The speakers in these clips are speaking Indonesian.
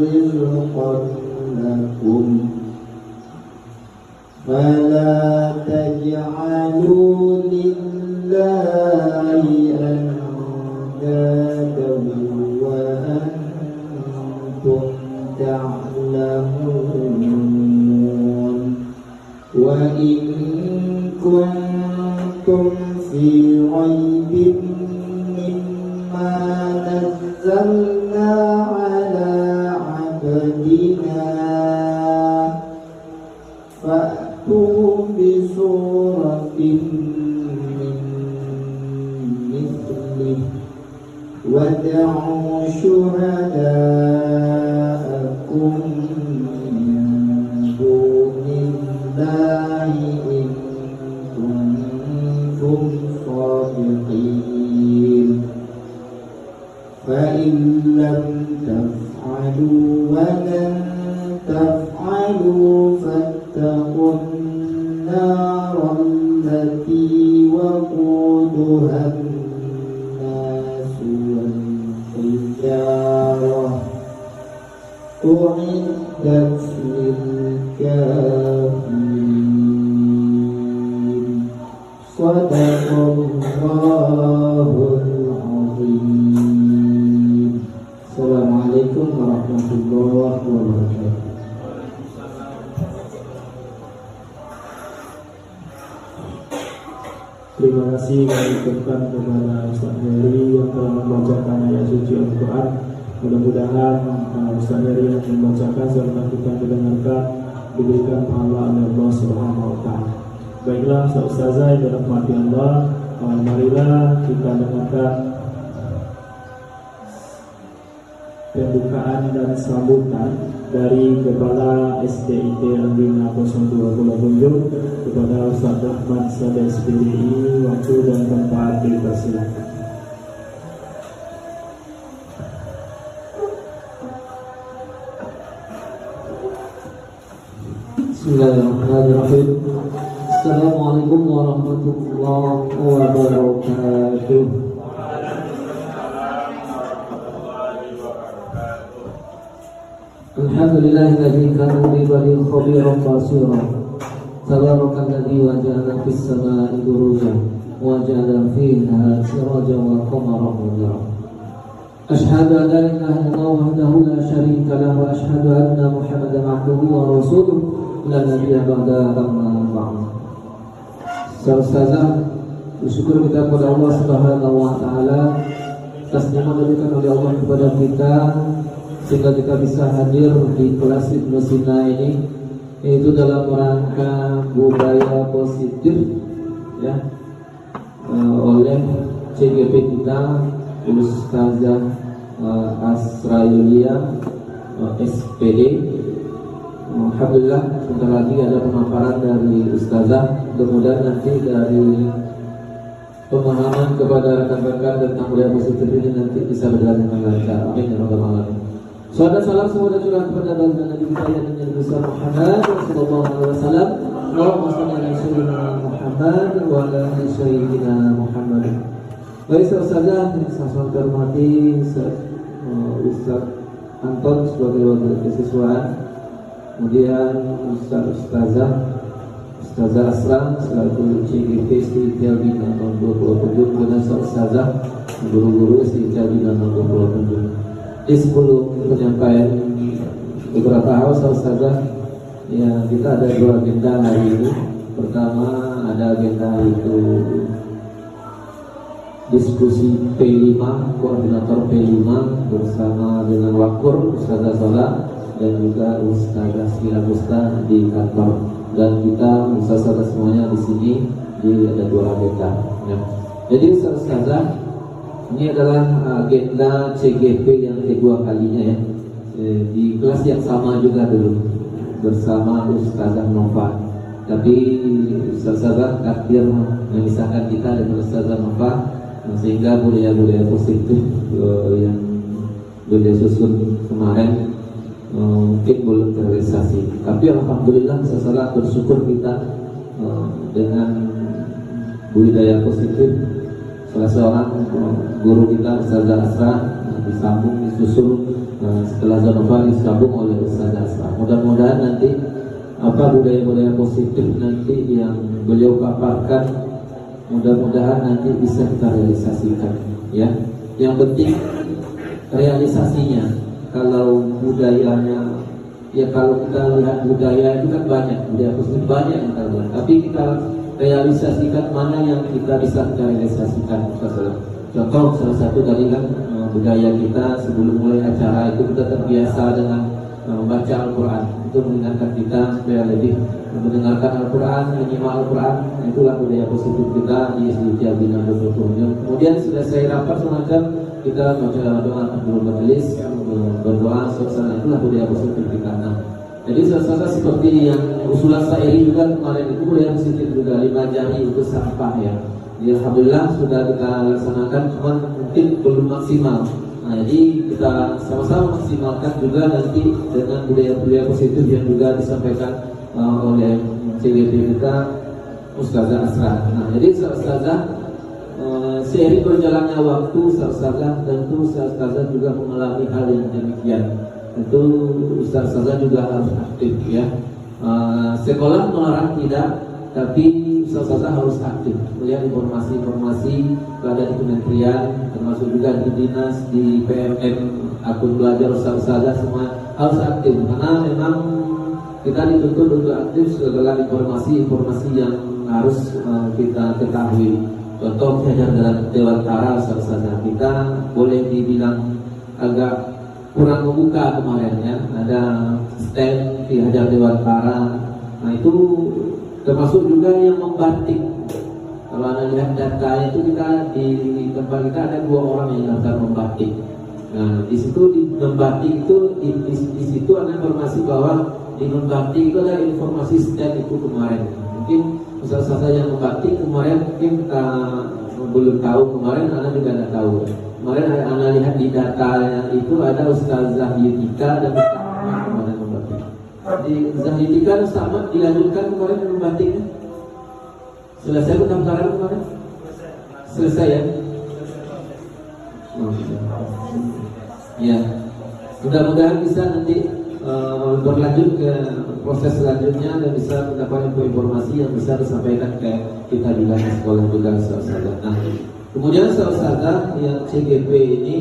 رزقا لكم فلا تجعلوا لله أندادا وأنتم تعلمون وإن كنتم في ريب مما نزلنا على عبدنا فأتوا بسورة من مثله وادعوا شهداءكم من دون الله إن كنتم صادقين فإن لم تفعلوا ولن تفعلوا فاتقوا النار التي وقودها الناس والحجارة أعدت للكافرين صدق الله العظيم. Assalamualaikum warahmatullahi wabarakatuh. Terima kasih kami ucapkan kepada Ustaz Heri yang telah membacakan ayat suci Al-Quran. Mudah-mudahan Ustaz Heri yang membacakan serta kita mendengarkan diberikan pahala oleh Allah Subhanahu wa Ta'ala. Baiklah Ustazah yang dirahmati Allah, marilah kita dengarkan pembukaan dan sambutan dari Kepala SDIT Anggina 02 Pulau Tunjung kepada Ustaz Rahman Sadar SPDI. Waktu dan tempat dipersilakan. Bismillahirrahmanirrahim. Assalamualaikum warahmatullahi wabarakatuh. Alhamdulillahilladzi kana bi ibadihi khabiran basira. Tabarakalladzi waja'ala fis samaa'i burujan wa ja'ala fiha sirajan wa qamaran munira. Asyhadu an la ilaha illallah wahdahu la syarika lahu wa asyhadu anna Muhammadan 'abduhu wa rasuluhu la nabiyya ba'da amma ba'd. Ustazah, bersyukur kita kepada Allah Subhanahu wa Ta'ala atas nikmat yang diberikan oleh Allah kepada kita sehingga kita bisa hadir di kelas Ibnu Sina ini, yaitu dalam rangka budaya positif ya, oleh CGP kita Ustazah Asra Yulia SPD. Alhamdulillah sebentar lagi ada pemaparan dari Ustazah. Mudah-mudahan nanti dari pemahaman kepada rekan-rekan tentang budaya positif ini nanti bisa berjalan dengan lancar. Amin ya rabbal alamin. Salam semoga curah kepada Nabi kita yang Nabi besar Muhammad sallallahu alaihi wasallam. Allahumma shalli ala sayyidina Muhammad wa ala ali sayyidina Muhammad. Baik Ustazah yang saya hormati Ustaz Anton sebagai wakil kesiswaan, kemudian Ustazah Asra selaku CGP SDIT Bina tahun 2027, kemudian Ustazah guru-guru SDIT Bina tahun 2027. Di sebelum penyampaian beberapa hal Ustazah, ya kita ada dua agenda hari ini. Pertama ada agenda itu diskusi P5, koordinator P5 bersama dengan Wakur Ustazah Sola dan juga Ustazah Sila Gusta di kantor. Dan kita Ustazah semuanya di sini ada dua agenda. Ya. Jadi Ustazah, ini adalah agenda CGP yang kedua kalinya ya. Di kelas yang sama juga dulu bersama Ustazah Nova. Tapi Ustazah takdir memisahkan kita dengan Ustazah Nova, sehingga budaya-budaya positif yang beliau susun kemarin mungkin belum terrealisasi. Tapi alhamdulillah saya bersyukur kita dengan budaya positif salah seorang guru kita Ustazah Asra disambung, disusul setelah Zanova disambung oleh Ustaz Asra. Mudah-mudahan nanti budaya-budaya positif nanti yang beliau paparkan, mudah-mudahan nanti bisa kita realisasikan, ya. Yang penting realisasinya. Kalau budayanya, ya kalau kita lihat budaya itu kan banyak, budaya positif banyak yang kita lihat. Tapi kita realisasikan mana yang kita bisa kita realisasikan. Contoh salah satu tadi kan budaya kita sebelum mulai acara itu kita terbiasa dengan membaca Al-Quran. Itu mengingatkan kita supaya lebih mendengarkan Al-Quran, menyimak Al-Quran. Itulah budaya positif kita di SDT Albina Dr. Kemudian sudah saya rapat semacam kita baca doa sebelum majelis, berdoa, suasana, itulah budaya positif kita. Jadi suasana seperti yang usulan Sairi juga kemarin itu budaya positif juga, 5 jari untuk sampah ya. Jadi alhamdulillah sudah kita laksanakan, cuman mungkin belum maksimal. Jadi kita sama-sama maksimalkan juga nanti dengan budaya-budaya positif yang juga disampaikan oleh CGP kita Ustazah Asra. Jadi Ustazah seiring berjalannya waktu, Ustazah tentu Ustazah juga mengalami hal yang demikian. Tentu Ustazah juga harus aktif ya. Sekolah melarang tidak, tapi Ustazah harus aktif melihat informasi-informasi ada di kementerian, termasuk juga di dinas, di PMM, akun belajar Ustazah semua harus aktif karena memang kita dituntut untuk aktif segala informasi-informasi yang harus kita ketahui. Contoh Hajar Dewantara Ustazah kita boleh dibilang agak kurang membuka kemarin ya, ada stand di Hajar Dewantara. Nah itu termasuk juga yang membatik. Kalau anda lihat data itu kita di tempat kita ada 2 orang yang daftar membatik. Nah di situ di membatik itu di situ ada informasi bahwa di membatik itu ada informasi stand itu kemarin. Mungkin Ustazah yang membatik kemarin mungkin belum tahu, kemarin anda juga tidak tahu. Kemarin anda lihat di datanya itu ada Ustazah Yutika dan Ustazah kemarin membatik. Di Zahidika sama dilanjutkan kemarin membatiknya. Selesai pendaftaran kemarin? Selesai ya? Ya. Mudah-mudahan bisa nanti berlanjut ke proses selanjutnya dan bisa mendapat informasi yang bisa disampaikan ke kita di dalam sekolah juga Ustazah. Nah, kemudian Ustazah yang CGP ini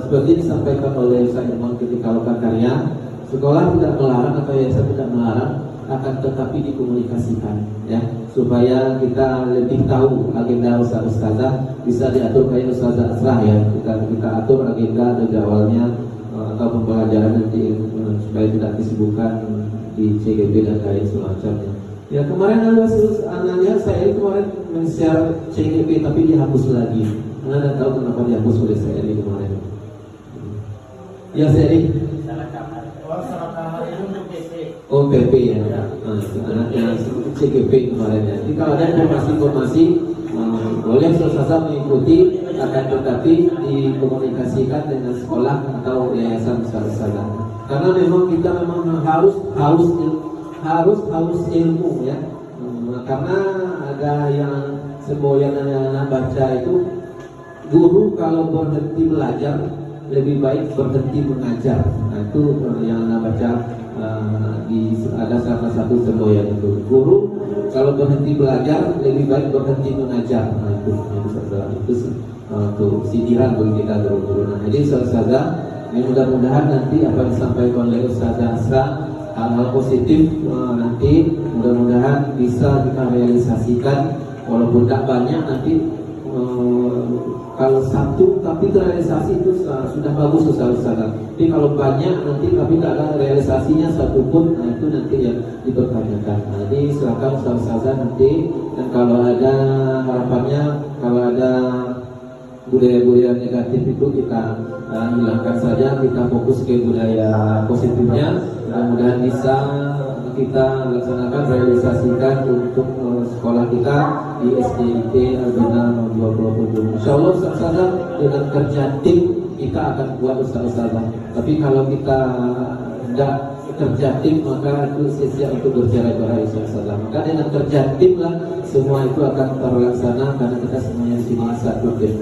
seperti disampaikan oleh Ustaz Irman ketika Lokakarya, sekolah tidak melarang atau yayasan tidak melarang, akan tetapi dikomunikasikan ya, supaya kita lebih tahu agenda Ustazah bisa diatur kayak Ustazah Asra ya. Kita atur agenda dari awalnya atau pembelajaran nanti supaya tidak disibukkan di CGP dan lain semacamnya. Ya kemarin anda lihat saya kemarin men-share CGP tapi dihapus lagi. Anda tidak tahu kenapa dihapus oleh saya kemarin. Ya saya Oh PP ya, anaknya CGP kemarin ya. Jadi kalau ada informasi-informasi boleh Ustazah mengikuti, akan tetapi dikomunikasikan dengan sekolah atau yayasan Ustazah. Karena memang kita harus ilmu ya. Karena ada yang semboyan anak baca itu, guru kalau berhenti belajar lebih baik berhenti mengajar. Nah itu yang anak baca. Ada salah satu semboyan itu, guru kalau berhenti belajar lebih baik berhenti mengajar. Nah itu untuk sindiran bagi kita guru-guru. Nah jadi Ustazah, mudah-mudahan nanti apa yang disampaikan oleh Ustazah Asra hal-hal positif nanti mudah-mudahan bisa kita realisasikan, walaupun tidak banyak nanti. Kalau satu tapi terrealisasi itu sudah bagus Ustazah. Tapi kalau banyak nanti tapi tidak ada realisasinya satu pun, nah itu nanti yang dipertanyakan. Nah, jadi silakan Ustazah nanti, dan kalau ada harapannya, kalau ada budaya-budaya negatif itu kita hilangkan saja, kita fokus ke budaya positifnya. Mudah-mudahan bisa kita laksanakan, realisasikan untuk sekolah kita di SDIT Albina 27. Insyaallah Ustazah dengan kerja tim kita akan buat Ustazah. Tapi kalau kita tidak kerja tim maka itu sia-sia untuk bercerai-berai Ustazah. Maka dengan kerja tim lah semua itu akan terlaksana karena kita semuanya di sini satu tim.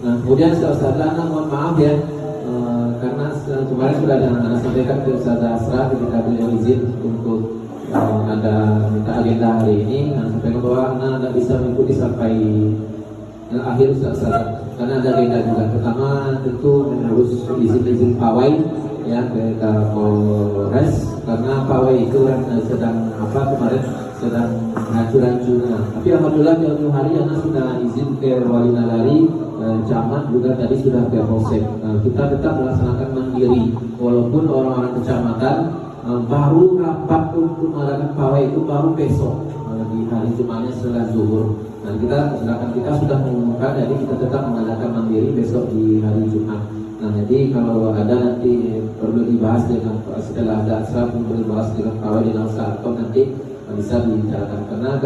Nah kemudian Ustazah, mohon maaf ya, karena kemarin sudah ada sampaikan ke Ustaz Asra ketika beliau izin untuk ada minta agenda hari ini, sampaikan bahwa anak tidak bisa mengikuti sampai akhir Ustaz karena ada agenda juga. Pertama tentu mengurus izin pawai ya ke Kapolres, karena pawai itu kan sedang kemarin sedang hancur-hancurnya. Tapi alhamdulillah jauh hari anak sudah izin ke Wali Nagari, camat juga tadi sudah ke Polsek. Kita tetap melaksanakan mandiri walaupun orang-orang kecamatan baru rapat untuk mengadakan pawai itu baru besok di hari Jumatnya setelah zuhur. Nah kita sudah mengumumkan, jadi kita tetap mengadakan mandiri besok di hari Jumat. Nah jadi kalau ada nanti perlu dibahas dengan setelah ada acara perlu dibahas dengan pawai di Nasa atau nanti bisa dibicarakan, karena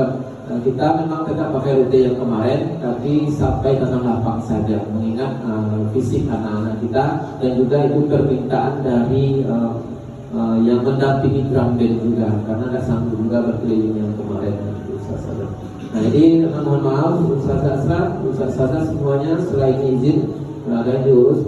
kita memang tetap pakai rute yang kemarin tapi sampai tanah lapang saja, mengingat fisik anak-anak kita dan juga itu permintaan dari yang mendampingi drum band juga, karena nggak sanggup juga berkeliling yang kemarin itu saja. Nah jadi mohon maaf Ustaz semuanya selain izin ada yang diurus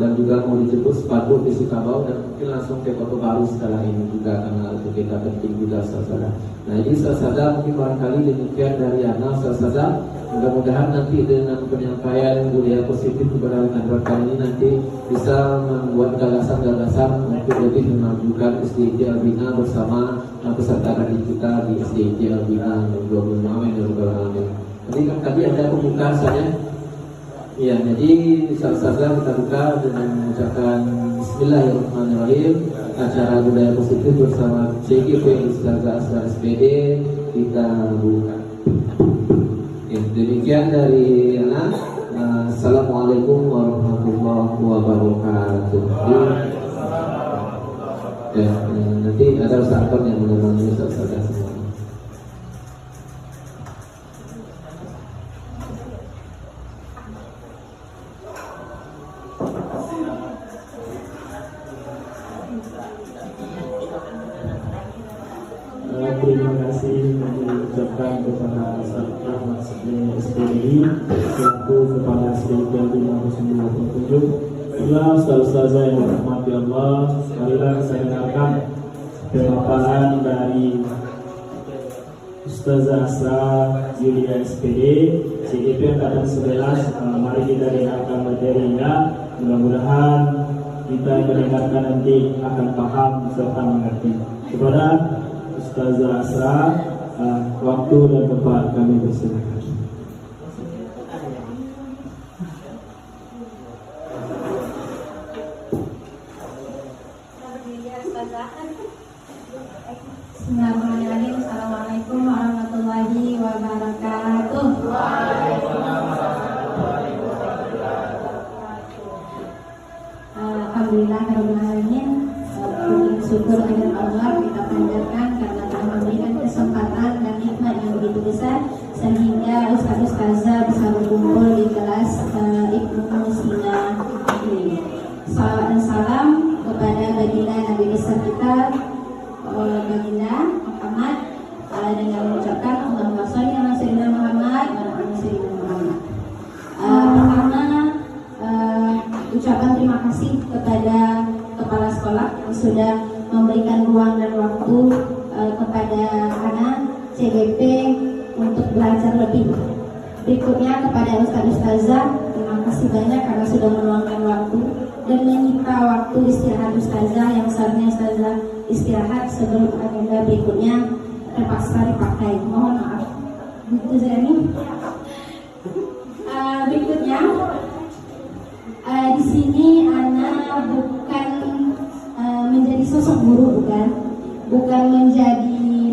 dan juga mau dijemput sepatu di Sukabau dan mungkin langsung ke Kota Baru setelah ini juga, karena itu kita penting juga saudara. Nah ini saudara mungkin barangkali demikian dari Ana saudara. Mudah-mudahan nanti dengan penyampaian budaya positif kepada rekan-rekan ini nanti bisa membuat gagasan-gagasan untuk lebih memajukan SDIT Albina bersama peserta didik kita di SDIT Albina yang 25 Amin. Jadi kan tadi ada pembukaan saja. Ya, jadi saudara kita buka dengan mengucapkan Bismillahirrahmanirrahim. Acara budaya positif bersama CGP Ustazah Asra SPD kita buka. Ya, demikian dari Ana. Assalamualaikum warahmatullahi wabarakatuh. Ya, nanti ada Ustaz Anton yang menemani saudara semua. Terima kasih mengucapkan kepada Ustaz Ahmad SPDI selaku Kepala SDIT 597. Inilah Ustaz-Ustazah yang dirahmati Allah, marilah saya dengarkan pemaparan dari Ustazah Asra Yulia SPD CGP Angkatan 11. Mari kita dengarkan materinya, mudah-mudahan kita yang mendengarkan nanti akan paham serta mengerti. Kepada Ustazah Asra, waktu dan tempat kami persilakan. Bismillahirrahmanirrahim. Assalamualaikum warahmatullahi wabarakatuh. Alhamdulillahirrahmanirrahim. Puji syukur kepada Allah kita panjatkan karena telah memberikan kesempatan dan nikmat yang begitu besar sehingga ustaz-ustazah bisa berkumpul di kelas Ibnu Musina ini. Salawat dan salam kepada baginda Nabi besar kita baginda Muhammad dengan mengucapkan Allahumma sholli ala sayyidina Muhammad wa ala sayyidina Muhammad. Pertama ucapan terima kasih kepada kepala sekolah yang sudah memberikan ruang dan waktu kepada anak CGP untuk belajar lebih. Berikutnya kepada Ustaz-Ustazah, terima kasih banyak karena sudah meluangkan waktu dan menyita waktu istirahat Ustazah yang seharusnya Ustazah istirahat sebelum agenda berikutnya terpaksa dipakai. Mohon maaf. Begitu Zani. Berikutnya di sini anak bukan menjadi sosok guru, bukan menjadi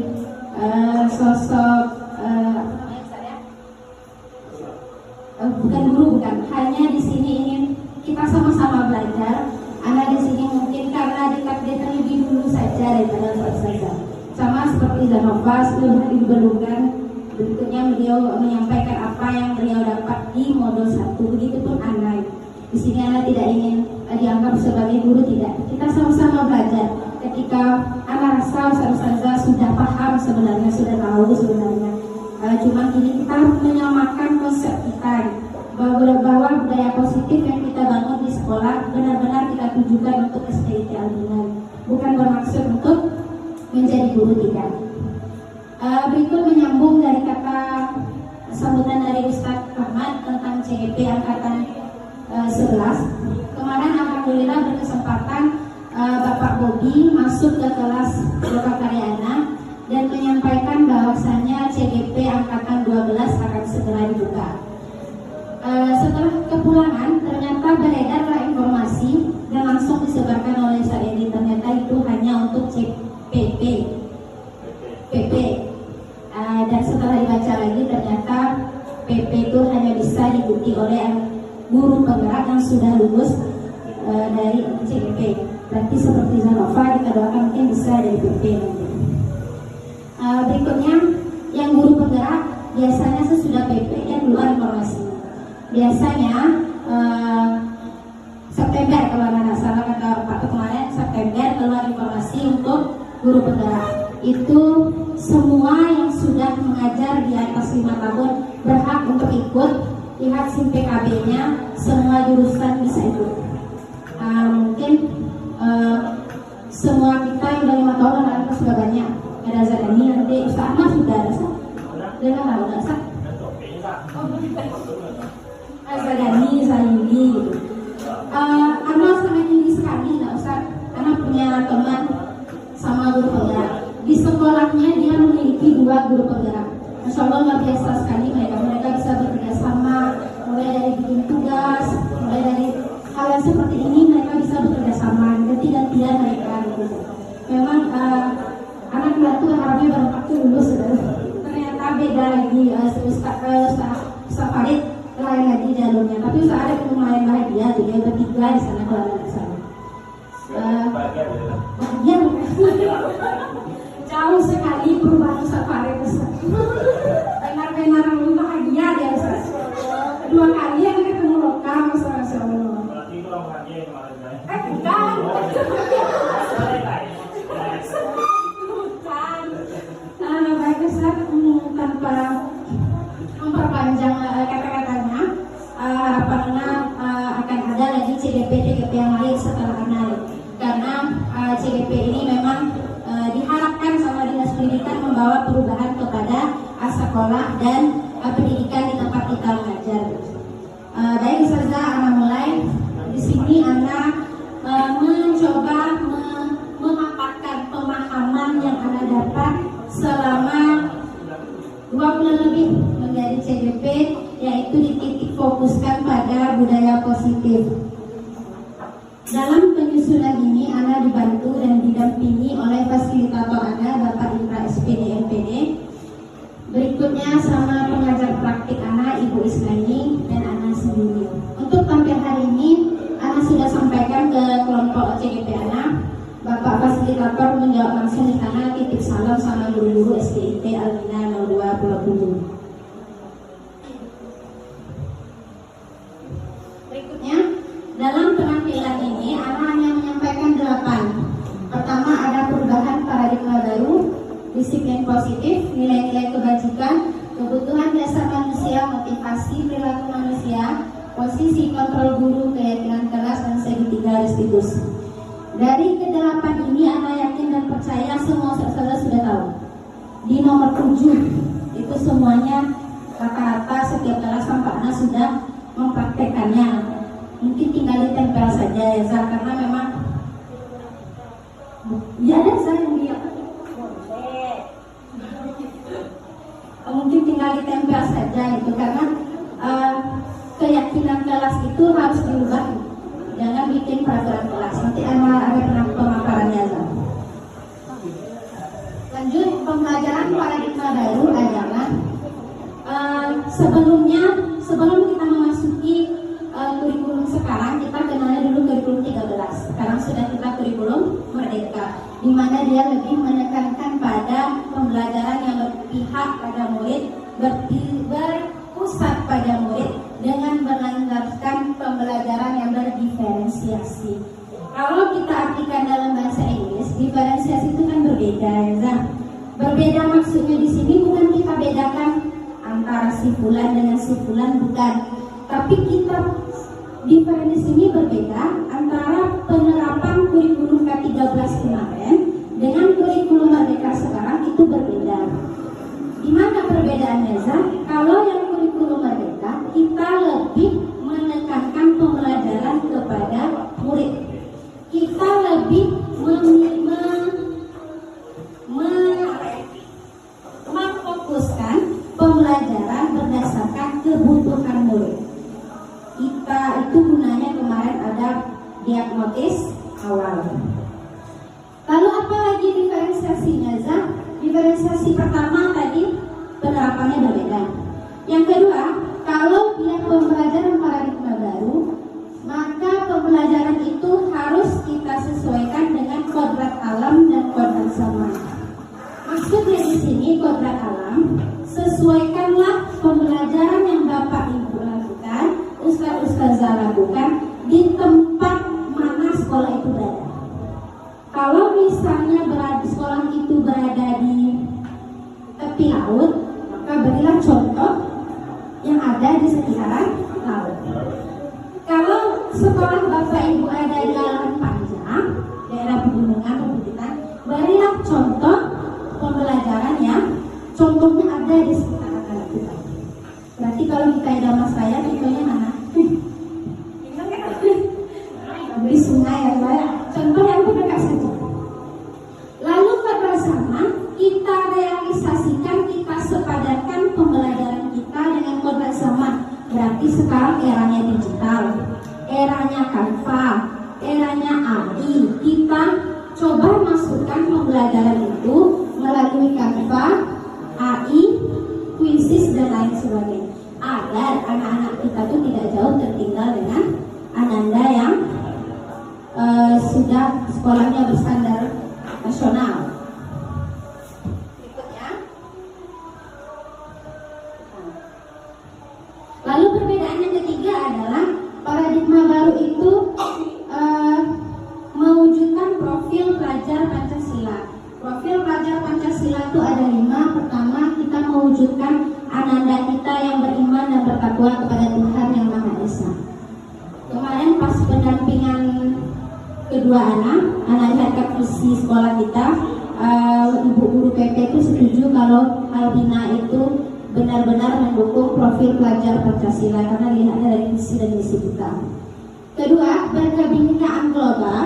sosok bukan guru, bukan. Hanya di sini ingin kita sama-sama belajar. Anak di sini mungkin karena ditakdirkan lebih dulu saja daripada saja. Sama seperti Zanofas lebih diperlukan. Berikutnya beliau menyampaikan apa yang beliau dapat di modul 1. Begitupun anak. Di sini anak tidak ingin dianggap sebagai guru, tidak. Kita sama-sama belajar. Ketika anak rasa ustazah sudah paham sebenarnya, sudah tahu sebenarnya. Cuma ini kita harus menyamakan konsep kita bahwa budaya positif yang kita bangun di sekolah sekolah benar-benar kita tujukan untuk STIT Al-Minan, bukan bermaksud untuk menjadi guru, tidak. Berikut menyambung dari kata sambutan dari Ustadz Ahmad tentang CGP angkatan 11. Kemarin alhamdulillah berkesempatan Bapak Bobi masuk ke kelas Lokakaryana dan menyampaikan bahwasannya CGP angkatan 12 akan segera dibuka. Setelah kepulangan ternyata beredarlah informasi dan langsung disebarkan oleh Saedi, ternyata itu hanya untuk CPP. Dan setelah dibaca lagi ternyata PP itu hanya bisa diikuti oleh guru penggerak yang sudah lulus dari CGP. Berarti seperti Zanova, kita doakan mungkin bisa dari PP nanti. Berikutnya yang guru penggerak biasanya sesudah PP yang keluar informasinya. Biasanya September kalau nggak salah kata Pak kemarin, September keluar informasi untuk guru penggerak. Itu semua yang sudah mengajar di atas 5 tahun berhak untuk ikut. Lihat SIM PKB-nya, semua jurusan bisa ikut. Mungkin semua kita yang udah 5 tahun anak-anak sudah banyak. Ada Zadani, nanti Ustaz Ahmad sudah ada Sah. Dengar tahu nggak Sah? Zadani, Zayuni gitu. Anak sangat tinggi sekali nggak Ustaz. Anak punya teman sama guru penggerak. Di sekolahnya dia memiliki 2 guru penggerak. Masya Allah luar biasa sekali mereka bisa bekerja sama, mulai dari bikin tugas, mulai dari hal yang seperti ini mereka bisa bekerja sama, ganti-gantian mereka gitu. Memang anak batu harapnya berempat tuh lulus ternyata beda lagi. Ustaz Farid lain lagi jalurnya, tapi Ustaz Arif lumayan bahagia tuh, dia bertiga di sana kalau anak sana. Bahagia jauh sekali perubahan Ustaz Farid. Benar-benar bahagia dia Ustaz. 2 kali yang ketemu lokal Masya Allah. Berarti itu orang bahagia yang kemarin saya. Bukan. Baik Ustaz, tanpa memperpanjang kata-katanya, harapannya akan ada lagi CGP yang lain setelah Anal. Karena CGP ini memang diharapkan sama Dinas Pendidikan membawa perubahan kepada sekolah dan pendidikan di tempat kita mengajar. Baik Ustazah, Ana mulai. Di sini Ana mencoba memaparkan pemahaman yang Ana dapat selama 2 bulan lebih menjadi CGP, yaitu dititik fokuskan pada budaya positif. Dalam penyusunan ini, Ana dibantu dan didampingi oleh fasilitator Ana, Bapak Indra SPD MPD. Berikutnya sama pengajar praktik Ana, Ibu Islani, dan Ana sendiri. Untuk tampil hari ini, Ana sudah sampaikan ke kelompok CGP Ana. Bapak fasilitator menjawab langsung di sana, titip salam sama guru-guru STIT Al-Minan 02 Pulau Bulu. Berikutnya, dalam penampilan ini, Ana hanya menyampaikan 8. Pertama, ada perubahan paradigma baru, disiplin positif, nilai-nilai kebajikan, kebutuhan dasar manusia, motivasi perilaku manusia, posisi kontrol guru, keyakinan kelas, dan segitiga Aristippus. Dari ke-8 ini, Ana yakin dan percaya semua saudara sudah tahu. Di nomor 7 itu semuanya rata-rata setiap kelas sampai Ana sudah mempraktekannya. Mungkin tinggal ditempel saja ya Zah, karena memang ya ada Zah yang dia mungkin tinggal ditempel saja itu, karena keyakinan kelas itu harus diubah. Jangan bikin peraturan kelas. Nanti ada pemaparannya Zah. Lanjut, pembelajaran paradigma baru adalah sebelum kita memasuki kurikulum sekarang, kita kenalnya dulu kurikulum 13. Sekarang sudah kita kurikulum merdeka, di mana dia lebih menekankan pada pembelajaran yang berpihak pada murid, berpusat pada murid, dengan berlandaskan pembelajaran yang berdiferensiasi. Kalau kita artikan dalam bahasa Inggris, diferensiasi itu kan berbeda ya Zah. Berbeda maksudnya di sini bukan kita bedakan antara si fulan dengan si fulan, bukan. Tapi kita Diferensi ini berbeda antara penerapan kurikulum K13 kemarin dengan kurikulum Merdeka sekarang itu berbeda. Di mana perbedaannya, Zah? Kalau yang kurikulum Merdeka kita lebih menekankan pembelajaran kepada murid. Kita lebih memfokuskan pembelajaran berdasarkan kebutuhan murid. Kita itu gunanya kemarin ada diagnosis awal. Lalu apa lagi diferensiasinya, Zah? Diferensiasi pertama tadi penerapannya berbeda. Yang kedua, kalau dia pembelajaran paradigma baru, maka pembelajaran itu harus kita sesuaikan dengan kodrat alam dan kodrat zaman. Maksudnya di sini kodrat alam, sesuaikanlah pembelajaran yang Bapak Ibu lakukan, Ustaz-Ustazah lakukan di tempat mana sekolah itu berada. Kalau misalnya sekolah itu berada di tepi laut, maka berilah contoh yang ada di sekitaran laut. Kalau sekolah Bapak Ibu ada di lahan panjang, daerah pegunungan, perbukitan, berilah contoh pembelajaran yang contohnya ada di sekitaran anak kita. Berarti kalau kita ada mas saya, contohnya mana? Di sungai ya, saya. Contoh yang terdekat saja. Lalu bersama kita realisasikan, kita sepadankan pembelajaran kita dengan kodrat zaman. Berarti sekarang eranya digital, eranya Canva, eranya AI. Kita coba masukkan pembelajaran itu melalui Canva, AI, Quizzes dan lain sebagainya, agar anak-anak kita tuh tidak jauh tertinggal dengan Ananda yang sudah sekolahnya berstandar nasional. Berikutnya. Lalu perbedaan yang ketiga adalah paradigma baru itu mewujudkan profil pelajar Pancasila. Profil pelajar Pancasila itu ada 5. Pertama, kita mewujudkan ananda kita yang beriman dan bertakwa kepada Tuhan Yang Maha Esa. Kemarin pas pendampingan kedua anak lihat visi sekolah kita, ibu guru PP itu setuju kalau Albina itu benar-benar mendukung profil pelajar Pancasila karena dilihatnya dari visi dan misi kita. Kedua, berkebinekaan global,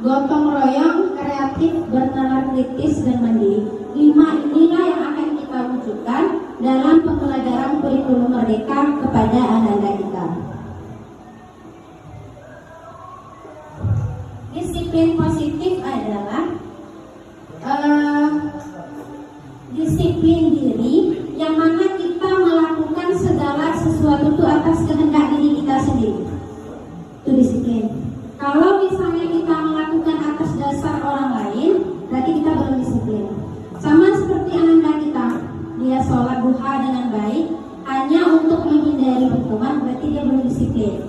gotong royong, kreatif, bernalar kritis dan mandiri. 5 inilah yang akan kita wujudkan dalam pembelajaran kurikulum Merdeka kepada anak-anak kita. Disiplin positif adalah disiplin diri yang mana kita melakukan segala sesuatu itu atas kehendak diri kita sendiri. Itu disiplin. Kalau misalnya kita melakukan atas dasar orang lain, berarti kita belum disiplin. Sama seperti ananda kita, dia sholat duha dengan baik hanya untuk menghindari hukuman, berarti dia belum disiplin.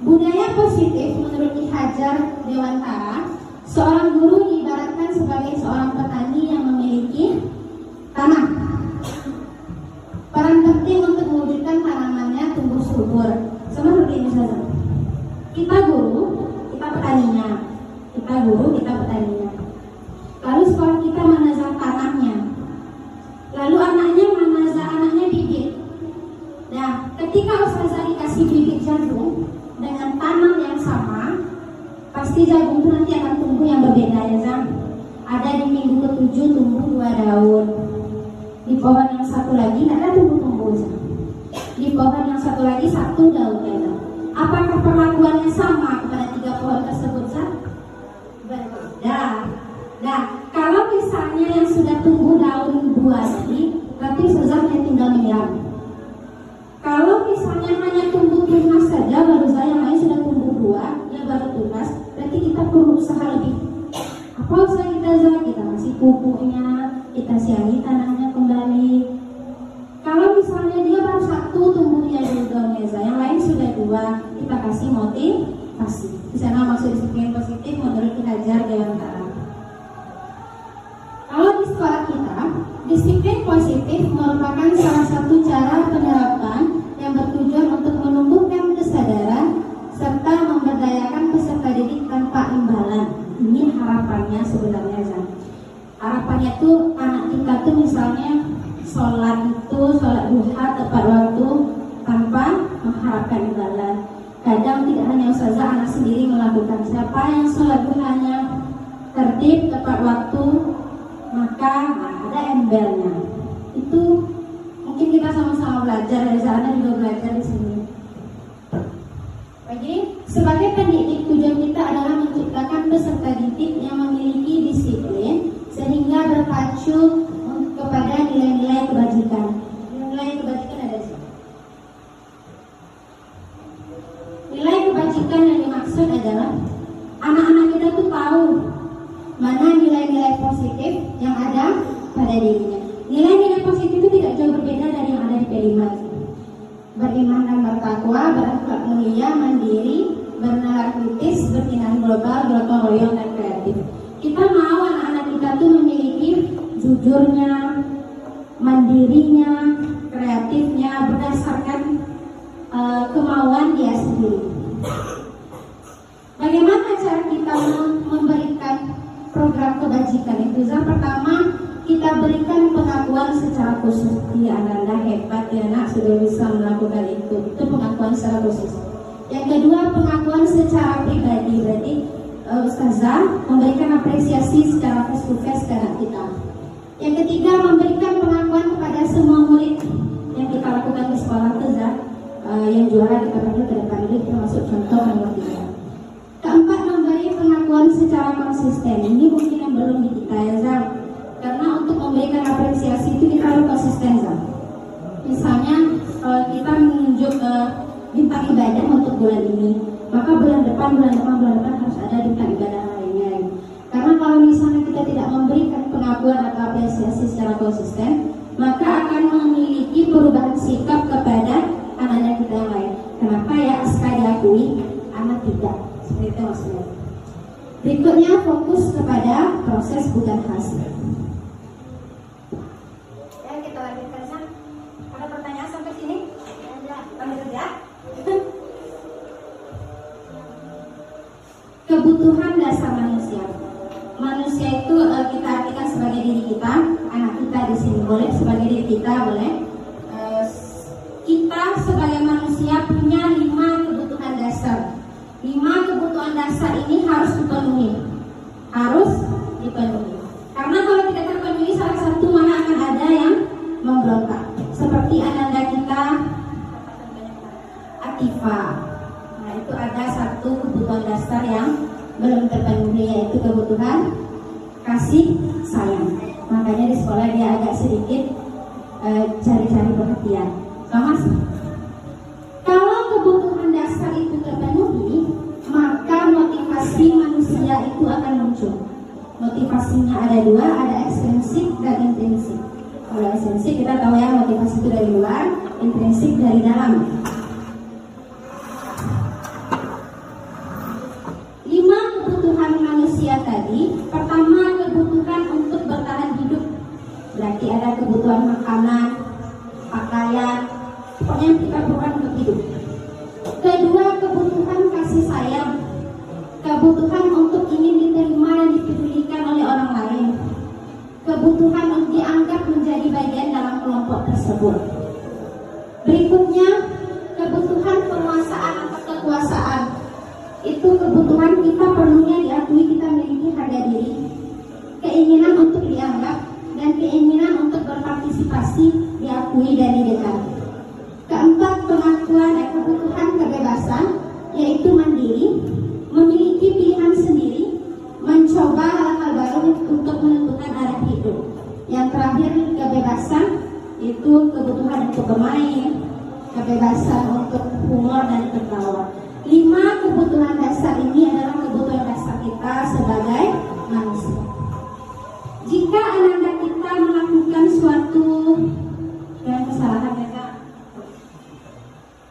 Budaya positif menurut Ki Hajar Dewantara, seorang guru diibaratkan sebagai seorang petani yang memiliki tanah. Peran penting untuk mewujudkan tanamannya tumbuh subur. Sama seperti ini saja. Kita guru, kita petaninya. Kita guru, kita petaninya. Lalu sekolah kita menazah tanahnya. Lalu anaknya menazah anaknya bibit. Nah, ketika ustazah dikasih bibit jagung dengan tanam yang sama, pasti jagung itu nanti akan tumbuh yang berbeda ya Zam. Ada di minggu ke-7 tumbuh 2 daun. Di pohon yang satu lagi tidak ada tumbuh-tumbuh Zam. Di pohon yang satu lagi 1 daun ya Zam. Apakah perlakuannya sama kepada 3 pohon tersebut Zam? Berbeda. Nah, kalau misalnya yang sudah tumbuh daun 2 tadi, berarti Zam yang tinggal menyiram. Kalau misalnya hanya tumbuh tunas saja, baru yang lain sudah tumbuh 2, ya baru tunas, berarti kita perlu usaha lebih. Apa usaha kita Zah? Kita kasih pupuknya, kita siangi tanahnya kembali. Kalau misalnya dia baru 1 tumbuhnya dulu daunnya Zah, yang lain sudah 2, kita kasih motivasi. Di sana masuk disiplin positif menurut Ki Hajar Dewantara. Kalau di sekolah kita, disiplin positif merupakan salah satu cara penerapan yang bertujuan untuk menumbuh harapannya sebenarnya Zan. Harapannya tuh anak kita tuh misalnya sholat duha tepat waktu tanpa mengharapkan imbalan. Kadang tidak hanya ustazah, anak sendiri melakukan. Siapa yang sholat duhanya tertib tepat waktu, maka ada embelnya. Itu mungkin kita sama-sama belajar. Reza Ana juga belajar di sini. Jadi sebagai pendidik, tujuan kita adalah menciptakan peserta didik yang memiliki disiplin sehingga berpacu kepada nilai-nilai kebajikan. Nilai kebajikan ada di sini. Nilai kebajikan yang dimaksud adalah anak-anak kita tuh tahu mana nilai-nilai positif yang ada pada dirinya. Nilai-nilai positif itu tidak jauh berbeda dari yang ada di P5. Beriman dan bertakwa, berakhlak mulia, mandiri, bernalar kritis, bertindak global, gotong royong dan kreatif. Kita mau anak-anak kita tuh memiliki jujurnya, mandirinya, kreatifnya berdasarkan kemauan dia sendiri. Bagaimana cara kita memberikan program kebajikan itu? Yang pertama, kita berikan pengakuan secara khusus. Ya, Anda hebat ya nak, sudah bisa melakukan itu. Itu pengakuan secara khusus. Yang kedua, pengakuan secara pribadi. Berarti ustazah memberikan apresiasi secara face to face ke anak kita. Yang ketiga, memberikan pengakuan kepada semua murid yang kita lakukan di sekolah ustazah. Yang juara kita panggil ke depan, itu termasuk contoh nomor 3. Keempat, memberi pengakuan secara konsisten. Ini mungkin yang belum di kita ya Zam. Karena untuk memberikan apresiasi itu kita harus konsisten Zam. Misalnya kita menunjuk bintang ibadah untuk bulan ini, maka bulan depan harus ada bintang ibadah lainnya. Karena kalau misalnya kita tidak memberikan pengakuan atau apresiasi secara konsisten, maka akan memiliki perubahan sikap kepada anak-anak kita yang lain. Kenapa ya SK diakui, anak tidak? Seperti itu maksudnya. Berikutnya, fokus kepada proses bukan hasil. Ya, kita lanjutkan Sam. Ada pertanyaan sampai sini? Ada. Lanjut ya. Kebutuhan dasar manusia. Manusia itu kita artikan sebagai diri kita, anak kita di sini boleh sebagai diri kita boleh. Kita sebagai manusia punya 5 kebutuhan dasar. 5 kebutuhan dasar ini harus dipenuhi. Karena kalau tidak terpenuhi, salah satu mana akan ada yang memberontak. Seperti ananda kita Atifa. Nah, itu ada satu kebutuhan dasar yang belum terpenuhi, yaitu kebutuhan kasih sayang. Makanya di sekolah dia agak sedikit cari-cari perhatian. Mas, kalau kebutuhan dasar itu terpenuhi, maka motivasi manusia itu akan muncul. Motivasinya ada 2, ada ekstrinsik dan intrinsik. Kalau ekstrinsik kita tahu ya, motivasi itu dari luar, intrinsik dari dalam. 5 kebutuhan manusia tadi. Pertama, kebutuhan untuk bertahan hidup. Berarti ada kebutuhan makanan, pakaian, pokoknya yang kita perlukan untuk hidup. Kedua, kebutuhan kasih sayang, kebutuhan untuk ingin diterima dan dipedulikan oleh orang lain, kebutuhan untuk dianggap menjadi bagian dalam kelompok tersebut. Berikutnya, kebutuhan penguasaan atau kekuasaan. Itu kebutuhan kita perlunya diakui, kita memiliki harga diri, keinginan untuk dianggap, dan keinginan untuk berpartisipasi diakui dan didengar. Keempat, pengakuan dan kebutuhan kebebasan, yaitu mandiri, memiliki pilihan sendiri, mencoba hal-hal baru untuk menentukan arah hidup. Yang terakhir, kebebasan, itu kebutuhan untuk bermain, kebebasan untuk humor dan tertawa. 5 kebutuhan dasar ini adalah kebutuhan dasar kita sebagai manusia. Jika anak-anak kita melakukan suatu kesalahan,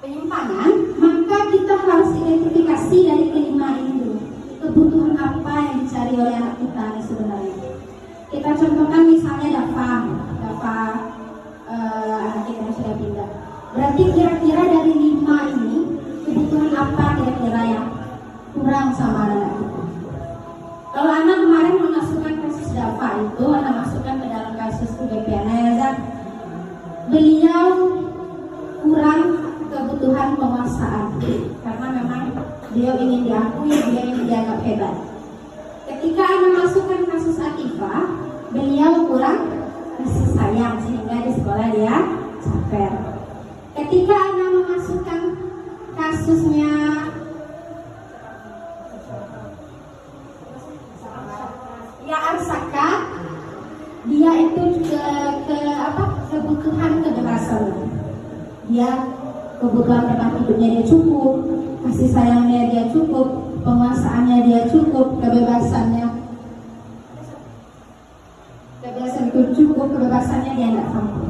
penyimpangan, maka kita harus identifikasi dari kelima ini dulu. Kebutuhan apa yang dicari oleh anak kita ini sebenarnya. Kita contohkan misalnya Dafa anak kita yang sudah pindah. Berarti kira-kira dari 5 ini, kebutuhan apa kira-kira yang kurang sama anak kita. Kalau anak kemarin akan memasukkan kasus Dafa itu, Anda masukkan ke dalam kasus UGP ya Zak. Beliau kurang kebutuhan penguasaan karena memang beliau ingin diakui, beliau ingin dianggap hebat. Ketika Anda masukkan kasus Atifah, beliau kurang kasih sayang sehingga di sekolah dia caper. Ketika Anda memasukkan kasusnya ya Arsaka, dia itu kebutuhan kebebasan. Dia kebutuhan tempat hidupnya dia cukup, kasih sayangnya dia cukup, penguasaannya dia cukup, kebebasan itu cukup, kebebasannya dia tidak mampu.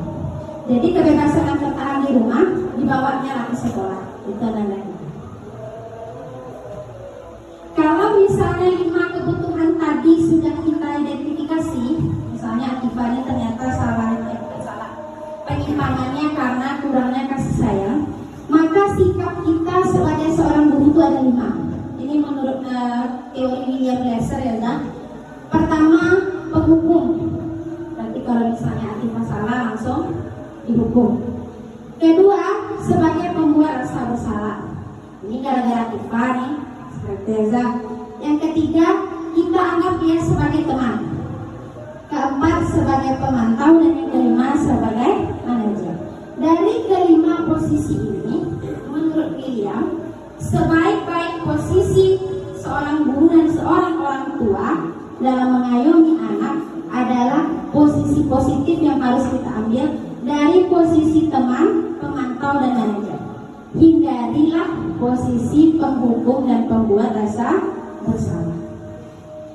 Jadi kebebasan yang tertahan di rumah dibawanya lah ke sekolah. Itu namanya. Kalau misalnya 5 kebutuhan tadi sudah kita identifikasi, misalnya akibatnya ternyata salah penyimpangannya karena kurangnya kasih sayang, maka sikap kita sebagai seorang guru itu ada 5. Ini menurut teori William Glasser ya Zak. Pertama, penghukum. Berarti kalau misalnya Atifah salah langsung dihukum. Kedua, sebagai pembuat rasa bersalah. Ini gara-gara Atifah nih, seperti Zak. Yang ketiga, kita anggap dia sebagai teman. Keempat, sebagai pemantau, dan yang kelima sebagai manajer. Dari kelima posisi ini, menurut William, sebaik-baik posisi seorang guru dan seorang orang tua dalam mengayomi anak adalah posisi positif yang harus kita ambil dari posisi teman, pemantau, dan manajer. Hindarilah posisi penghukum dan pembuat rasa bersalah.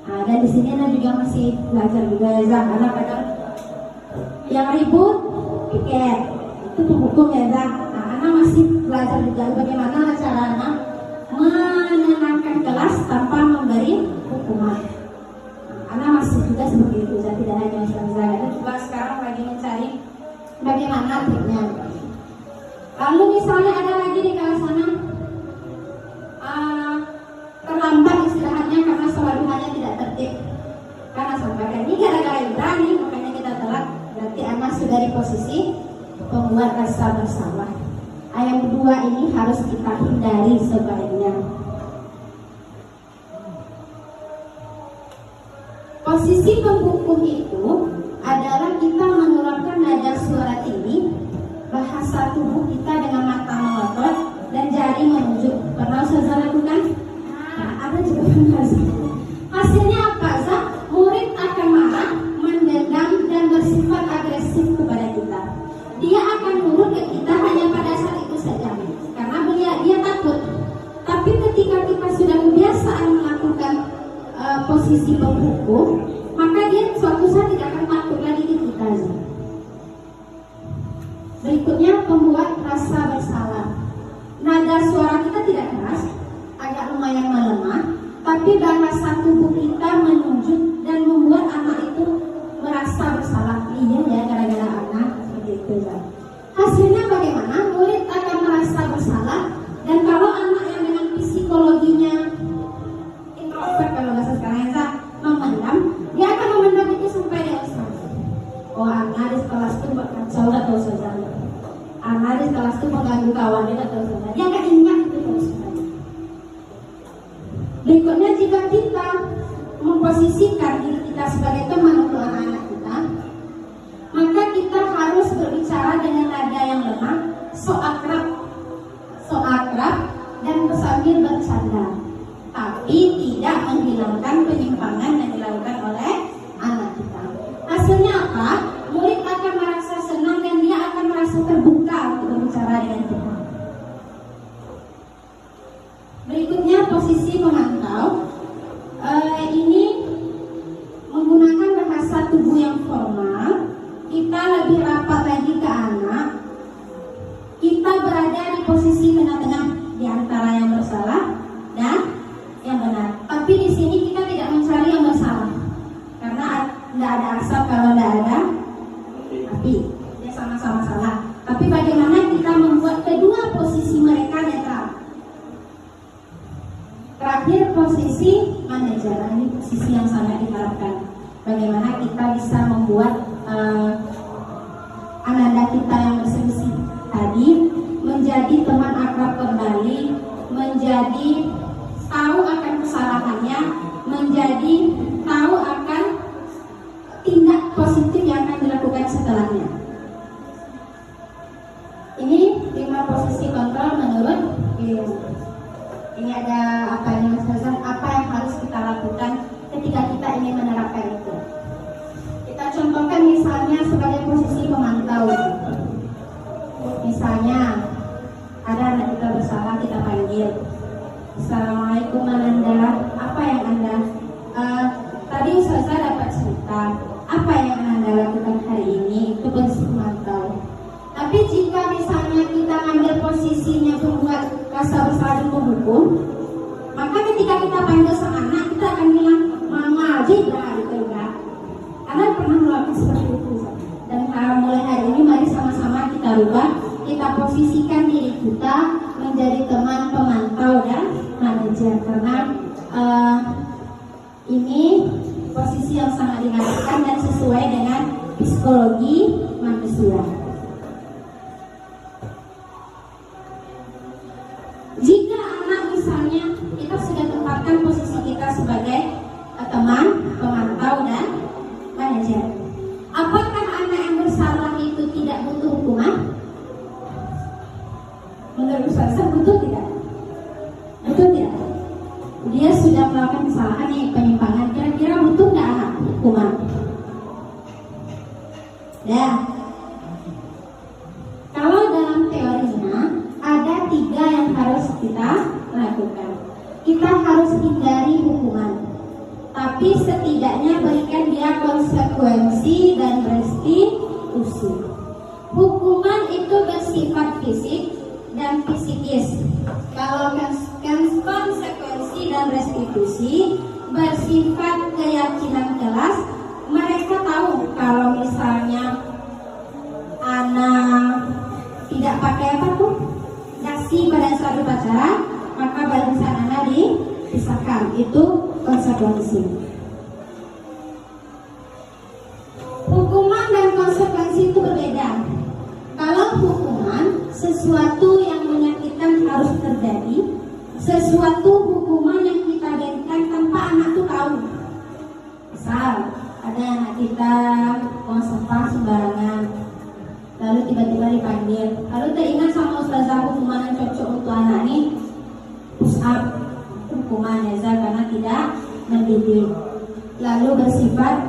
Nah, dan di sini Anda juga masih belajar juga ya Zak, karena kadang yang ribut piket itu penghukum ya Zak. Nah, Anda masih belajar juga bagaimana cara Anda menenangkan kelas tanpa memberi hukuman. Anda masih juga seperti itu, saya tidak hanya Zak. Anda coba sekarang lagi mencari bagaimana triknya. Lalu misalnya ada lagi di kelas sana terlambat istirahatnya karena sholat duhanya tidak tertib. Karena sampaikan ini gara-gara Ibrani makanya kita telat. Berarti anak sudah di posisi pembuat rasa bersalah. Yang kedua ini harus kita hindari sebaiknya. Posisi penghukum itu adalah kita mengeluarkan nada suara tinggi, bahasa tubuh kita dengan mata melotot dan jari menunjuk. Pernah Ustazah lakukan? Ada juga pernah. Hasilnya apa, Zak? Murid akan marah, mendendam, dan bersifat agresif kepada kita. Dia akan nurut ke kita hanya pada saat itu saja, karena dia takut. Tapi ketika kita sudah kebiasaan melakukan posisi penghukum, maka dia suatu saat tidak akan takut lagi ke kita, Zak. Berikutnya, pembuat rasa bersalah. Nada suara kita tidak keras, agak lumayan melemah, tapi bahasa tubuh kita menunjuk dan membuat anak itu merasa bersalah. Iya ya, gara-gara anak seperti itu ya. Hasilnya bagaimana? Murid akan merasa bersalah, dan kalau anak yang dengan psikologinya introvert, kalau bahasa sekarang ya, memendam, dia akan memendam itu sampai dia usah. Oh, anak di kelas itu kacau atau saja. Anak di kelas itu mengganggu kawan dia atau saja. Dia akan ingat itu terus. Berikutnya, jika kita memposisikan diri kita sebagai teman untuk anak-anak kita, maka kita harus berbicara dengan nada yang lemah, so akrab dan sambil bercanda, tapi tidak menghilangkan penyimpangan yang dilakukan oleh anak kita. Hasilnya apa? Murid akan merasa senang dan dia akan merasa terbuka untuk berbicara dengan kita. Berikutnya, posisi pemantau. Ini menggunakan bahasa tubuh yang formal. Kita lebih rapat lagi ke anak. Kita berada di posisi tengah-tengah di antara yang bersalah dan yang benar. Tapi di sini kita tidak mencari yang bersalah, karena tidak ada asap kalau tidak ada api. Dia sama-sama salah. Tapi bagaimana kita membuat kedua posisi mereka netral. Terakhir, posisi manajer. Ini posisi yang sangat diharapkan bagaimana kita bisa membuat ananda kita yang berselisih tadi menjadi teman akrab kembali, menjadi tahu akan kesalahannya, menjadi tahu akan tindak positif yang akan dilakukan setelahnya. Ini 5 posisi kontrol menurut ilmu. Ini ada apa nih Mas Hazan? Apa yang harus kita lakukan ketika kita ingin menerapkan itu? Kita contohkan misalnya sebagai posisi pemantau. Misalnya ada anak kita bersalah, kita panggil. Assalamualaikum Ananda, apa yang Anda tadi Ustazah dapat cerita, apa yang Anda lakukan hari ini? Itu posisi pemantau. Tapi jika misalnya kita ambil posisinya pembuat rasa bersalah dan penghukum, maka ketika kita panggil sang anak, kita akan bilang mama juga gitu enggak. Anda pernah melakukan seperti itu. Dan mulai hari ini mari sama-sama kita rubah, kita posisikan diri kita menjadi teman pemantau dan manajer, karena ini posisi yang sangat dinantikan dan sesuai dengan psikologi manusia. Jika anak misalnya kita sudah tempatkan posisi kita sebagai teman pemantau dan manajer, apakah anak yang bersalah itu tidak butuh hukuman? Menurut saya butuh tidak? Betul tidak? Dia sudah melakukan kesalahan nih, penyimpangan. Kira-kira butuh nggak anak hukuman? Ya. Kalau dalam teorinya ada 3 yang harus kita lakukan. Kita harus hindari hukuman, tapi setidaknya berikan dia konsekuensi dan restitusi. Hukuman itu bersifat fisik dan psikis. Kalau konsekuensi dan restitusi bersifat keyakinan kelas, mereka tahu kalau misalnya anak tidak pakai apa tuh dasi pada saat upacara, maka barisan anak dipisahkan. Itu konsekuensi. Hukuman dan konsekuensi itu berbeda. Kalau hukuman, sesuatu yang menyakitkan harus terjadi, sesuatu hukuman yang kita berikan tanpa anak itu tahu. Misal ada anak kita buang sampah sembarangan, lalu tiba-tiba dipanggil, lalu teringat sama ustazah hukuman yang cocok untuk anak ini push up, hukuman Neza karena tidak mendidik, lalu bersifat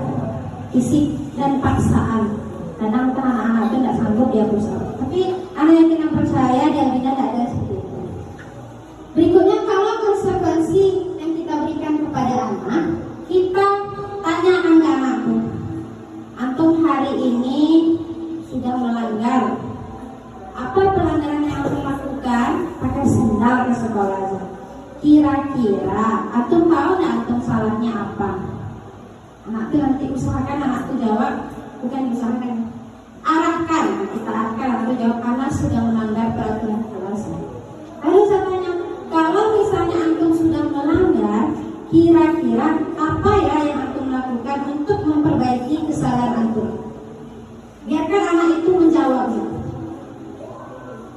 fisik dan paksaan. Kadang anak-anak itu tidak sanggup dia push up, tapi anak yang kita percaya dia tidak ada seperti itu. Berikutnya, kalau konsekuensi yang kita berikan kepada anak, kita tanyakan ke anakku, antum hari ini sudah melanggar. Apa pelanggaran yang antum lakukan? Pakai sendal ke sekolah. Kira-kira antum tahu nggak antum salahnya apa? Anak itu nanti usahakan anak itu jawab, bukan diusahakan, arahkan, kita arahkan atau jawab, anak sudah melanggar peraturan kelas. Lalu saya tanya, kalau misalnya antum sudah melanggar, kira-kira apa ya yang antum lakukan untuk memperbaiki kesalahan antum? Biarkan anak itu menjawabnya.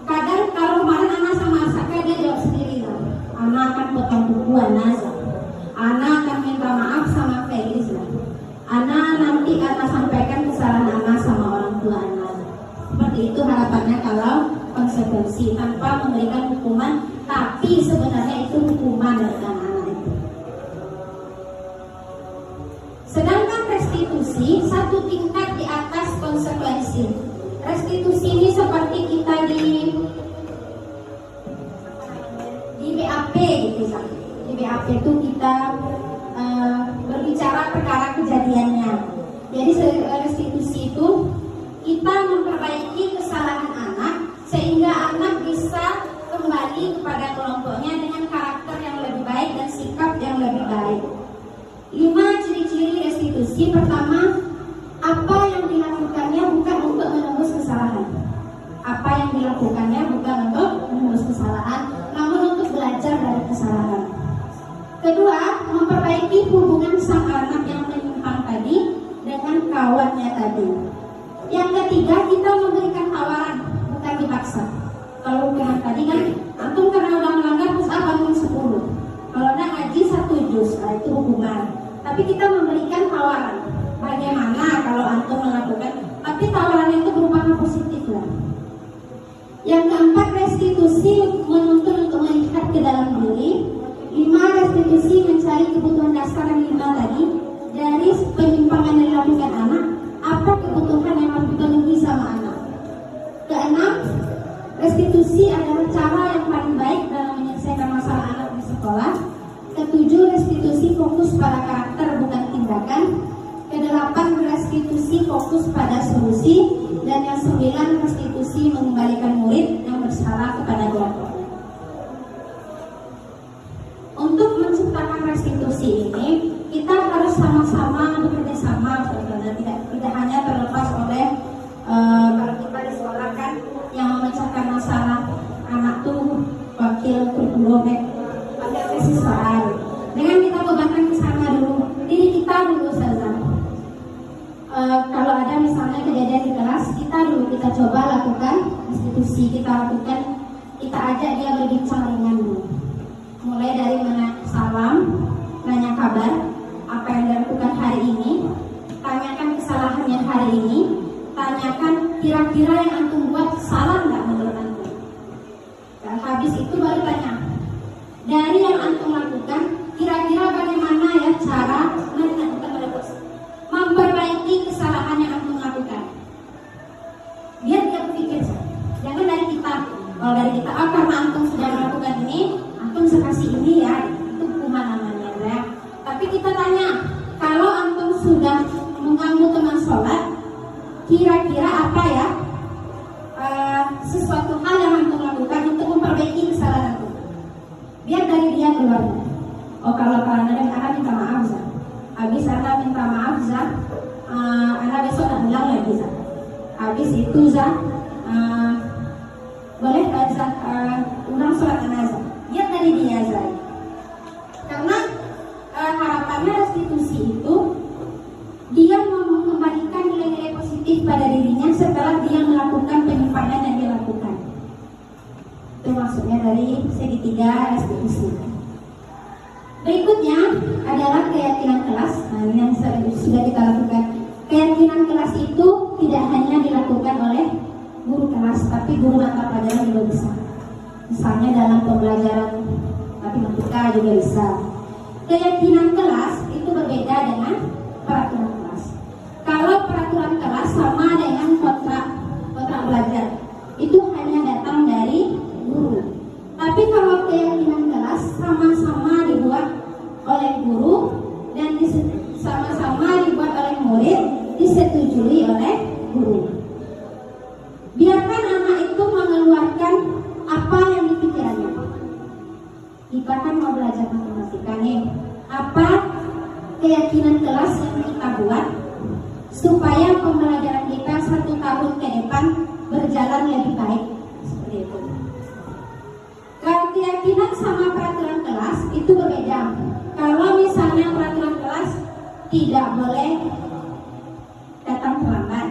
Kadang kalau kemarin anak sama Asaka, dia jawab sendiri, anak akan potong buku anak akan minta maaf sama Felis, anak nanti akan sampaikan kesalahan anak sama orang tua anak. Seperti itu harapannya kalau konsekuensi, tanpa memberikan hukuman, tapi sebenarnya itu hukuman dari anak itu. Sedangkan restitusi satu tingkat di atas konsekuensi. Restitusi ini seperti kita di BAP gitu kan. Di BAP itu kita berbicara perkara kejadiannya. Jadi restitusi itu kita memperbaiki kesalahan anak sehingga anak bisa kembali kepada kelompoknya dengan karakter yang lebih baik dan sikap yang lebih baik. 5 ciri-ciri restitusi. Pertama, apa yang dilakukannya bukan untuk menembus kesalahan. Apa yang dilakukannya bukan untuk menembus kesalahan, namun untuk belajar dari kesalahan. Kedua, memperbaiki hubungan sang anak yang menyimpang tadi kawannya tadi. Yang ketiga, kita memberikan tawaran, bukan dipaksa. Kalau yang tadi kan, antum karena udah melanggar terus bangun 10. Kalau udah ngaji 1 juz, itu hukuman. Tapi kita memberikan tawaran. Bagaimana kalau antum melakukan? Tapi tawaran itu berupa positif lah. Yang keempat, restitusi menuntut untuk melihat ke dalam diri. 5, restitusi mencari kebutuhan dasar yang 5 tadi. Dari penyimpangan yang dilakukan anak, apa kebutuhan yang harus dipenuhi sama anak. Keenam, restitusi adalah cara yang paling baik dalam menyelesaikan masalah anak di sekolah. Ketujuh, restitusi fokus pada karakter bukan tindakan. Kedelapan, restitusi fokus pada solusi. Dan yang 9, restitusi mengembalikan murid yang bersalah kepada orang tua. Untuk menciptakan restitusi ini, kita harus sama-sama bekerja sama, saudara. Tidak hanya terlepas oleh kalau kita di sekolah kan yang memecahkan masalah anak tuh wakil kurikulum pada kesiswaan. Dengan kita bebankan ke sana dulu, diri kita dulu saja. Kalau ada misalnya kejadian di kelas, kita coba lakukan institusi, kita lakukan, kita ajak dia berbincang ringan dulu. Mulai dari salam, nanya kabar, apa yang dilakukan hari ini, tanyakan kesalahannya hari ini, tanyakan kira-kira yang antum buat salah nggak menurut antum. Dan habis itu baru tanya, dari yang antum lakukan, kira-kira bagaimana ya cara memperbaiki kesalahan yang antum lakukan. Biar dia berpikir, jangan dari kita. Kalau dari kita, karena antum sudah melakukan ini, antum sekasih ini ya, itu hukuman namanya ya. Tapi kita tanya, kalau antum sudah mengganggu teman sholat, kira-kira apa ya sesuatu hal yang antum lakukan untuk memperbaiki kesalahan antum. Biar dari dia keluar. Oh kalau dari anak minta maaf Zah. Habis anak minta maaf Zah, anak besok tak ulang lagi Zah. Habis itu Zah, boleh Zah ulang sholat anak Zah. Biar dari dia Zah. Karena harapannya restitusi itu dia mengembalikan nilai-nilai positif pada dirinya setelah dia melakukan penyimpangan yang dia lakukan. Itu maksudnya dari segitiga restitusi. Berikutnya adalah keyakinan kelas. Nah, ini yang sudah kita lakukan. Keyakinan kelas itu tidak hanya dilakukan oleh guru kelas, tapi guru mata pelajaran juga bisa. Misalnya dalam pembelajaran matematika juga bisa. Keyakinan kelas itu berbeda dengan peraturan kelas. Kalau peraturan kelas sama dengan kontrak belajar, itu hanya datang dari guru. Tapi kalau keyakinan kelas sama-sama dibuat oleh guru dan sama-sama dibuat oleh murid, disetujui oleh guru. Biarkan anak itu mengeluarkan apa yang dipikirannya. Kita kan mau belajar matematika nih. Apa keyakinan kelas yang kita buat supaya pembelajaran kita 1 tahun ke depan berjalan lebih baik, seperti itu. Kalau keyakinan sama peraturan kelas itu berbeda. Kalau misalnya peraturan kelas tidak boleh datang terlambat.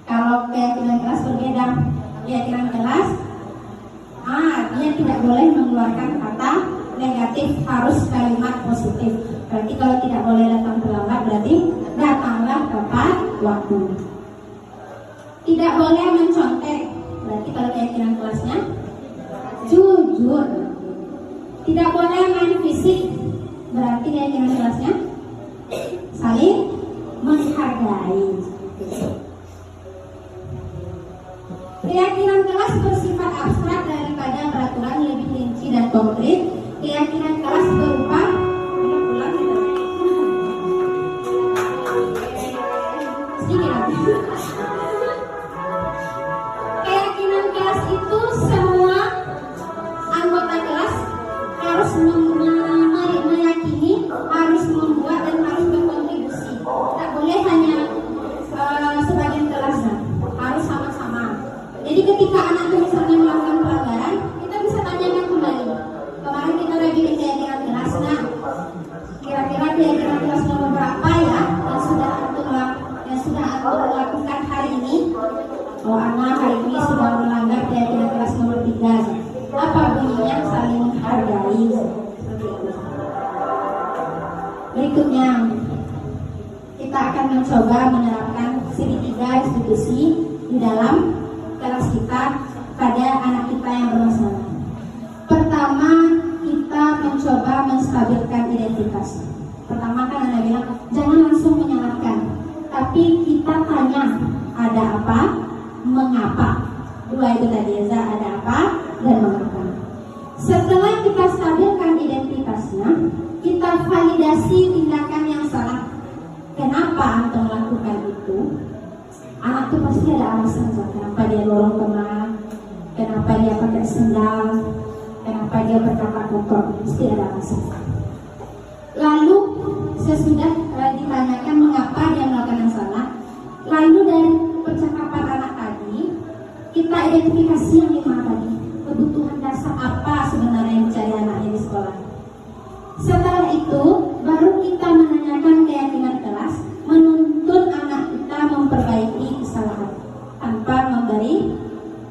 Kalau keyakinan kelas berbeda. Keyakinan kelas dia tidak boleh mengeluarkan kata negatif, harus kalimat positif. Berarti kalau tidak boleh datang terlambat, berarti datanglah tepat waktu. Tidak boleh mencontek, berarti kalau keyakinan kelasnya jujur. Tidak boleh main fisik, berarti keyakinan kelasnya saling menghargai. Keyakinan kelas bersifat abstrak daripada peraturan lebih rinci dan konkret. Keyakinan kelas berupa keyakinan kelas itu semua anggota kelas harus meyakini, harus membuat dan harus berkontribusi. Tak boleh hanya sebagian kelas, harus sama-sama. Jadi ketika anak itu misalnya melakukan pelanggaran, kita bisa tanyakan kembali. Kemarin kita review keyakinan kelas, kira-kira keyakinan kelas nomor berapa ya yang sudah untuk melakukan hari ini. Oh, anak hari ini sudah melanggar keyakinan kelas nomor 3. Apa bunyinya? Saling menghargai. Seperti itu. Berikutnya, kita akan mencoba menerapkan segitiga restitusi di dalam kelas kita pada anak kita yang bermasalah. Pertama, kita mencoba menstabilkan identitas. Pertama kan Anda bilang, jangan langsung menyalahkan, tapi kita tanya, ada apa, mengapa. Dua itu tadi, ada apa, dan mengapa. Setelah kita stabilkan identitasnya, kita validasi tindakan yang salah. Kenapa Anto melakukan itu? Anak itu pasti ada alasan. Kenapa dia dorong teman, kenapa dia pakai sendal, kenapa dia berkata kotor, pasti ada alasan. Lalu sesudah ditanyakan mengapa dia melakukan yang salah, lalu dari percakapan anak tadi kita identifikasi yang 5 tadi. Kebutuhan dasar apa sebenarnya yang dicari anaknya di sekolah. Setelah itu baru kita menanyakan keyakinan kelas, menuntun anak kita memperbaiki kesalahan tanpa memberi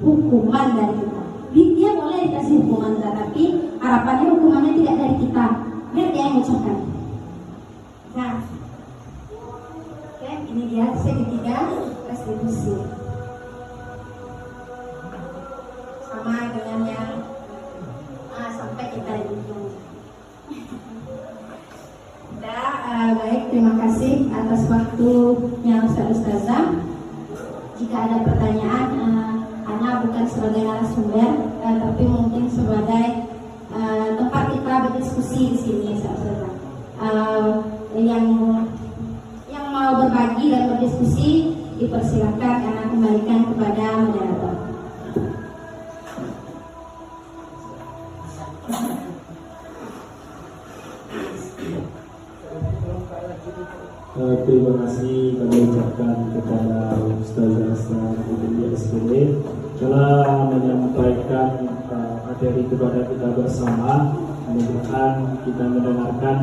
hukuman dari kita. Dia boleh dikasih hukuman, tapi harapannya hukumannya tidak dari kita, biar dia yang ucapkan. Nah, oke, ini dia segitiga restitusi. Sama dengan yang sampai kita itu. Baik, terima kasih atas waktunya Ustazah. Jika ada pertanyaan, Ana bukan sebagai narasumber, tapi mungkin sebagai tempat kita berdiskusi di sini, Ustazah. Yang mau berbagi dan berdiskusi dipersilakan, Ana kembalikan kepada moderator. Terima kasih kami ucapkan kepada Ustazah Ibu SPD telah menyampaikan materi kepada kita bersama. Mudah-mudahan kita mendengarkan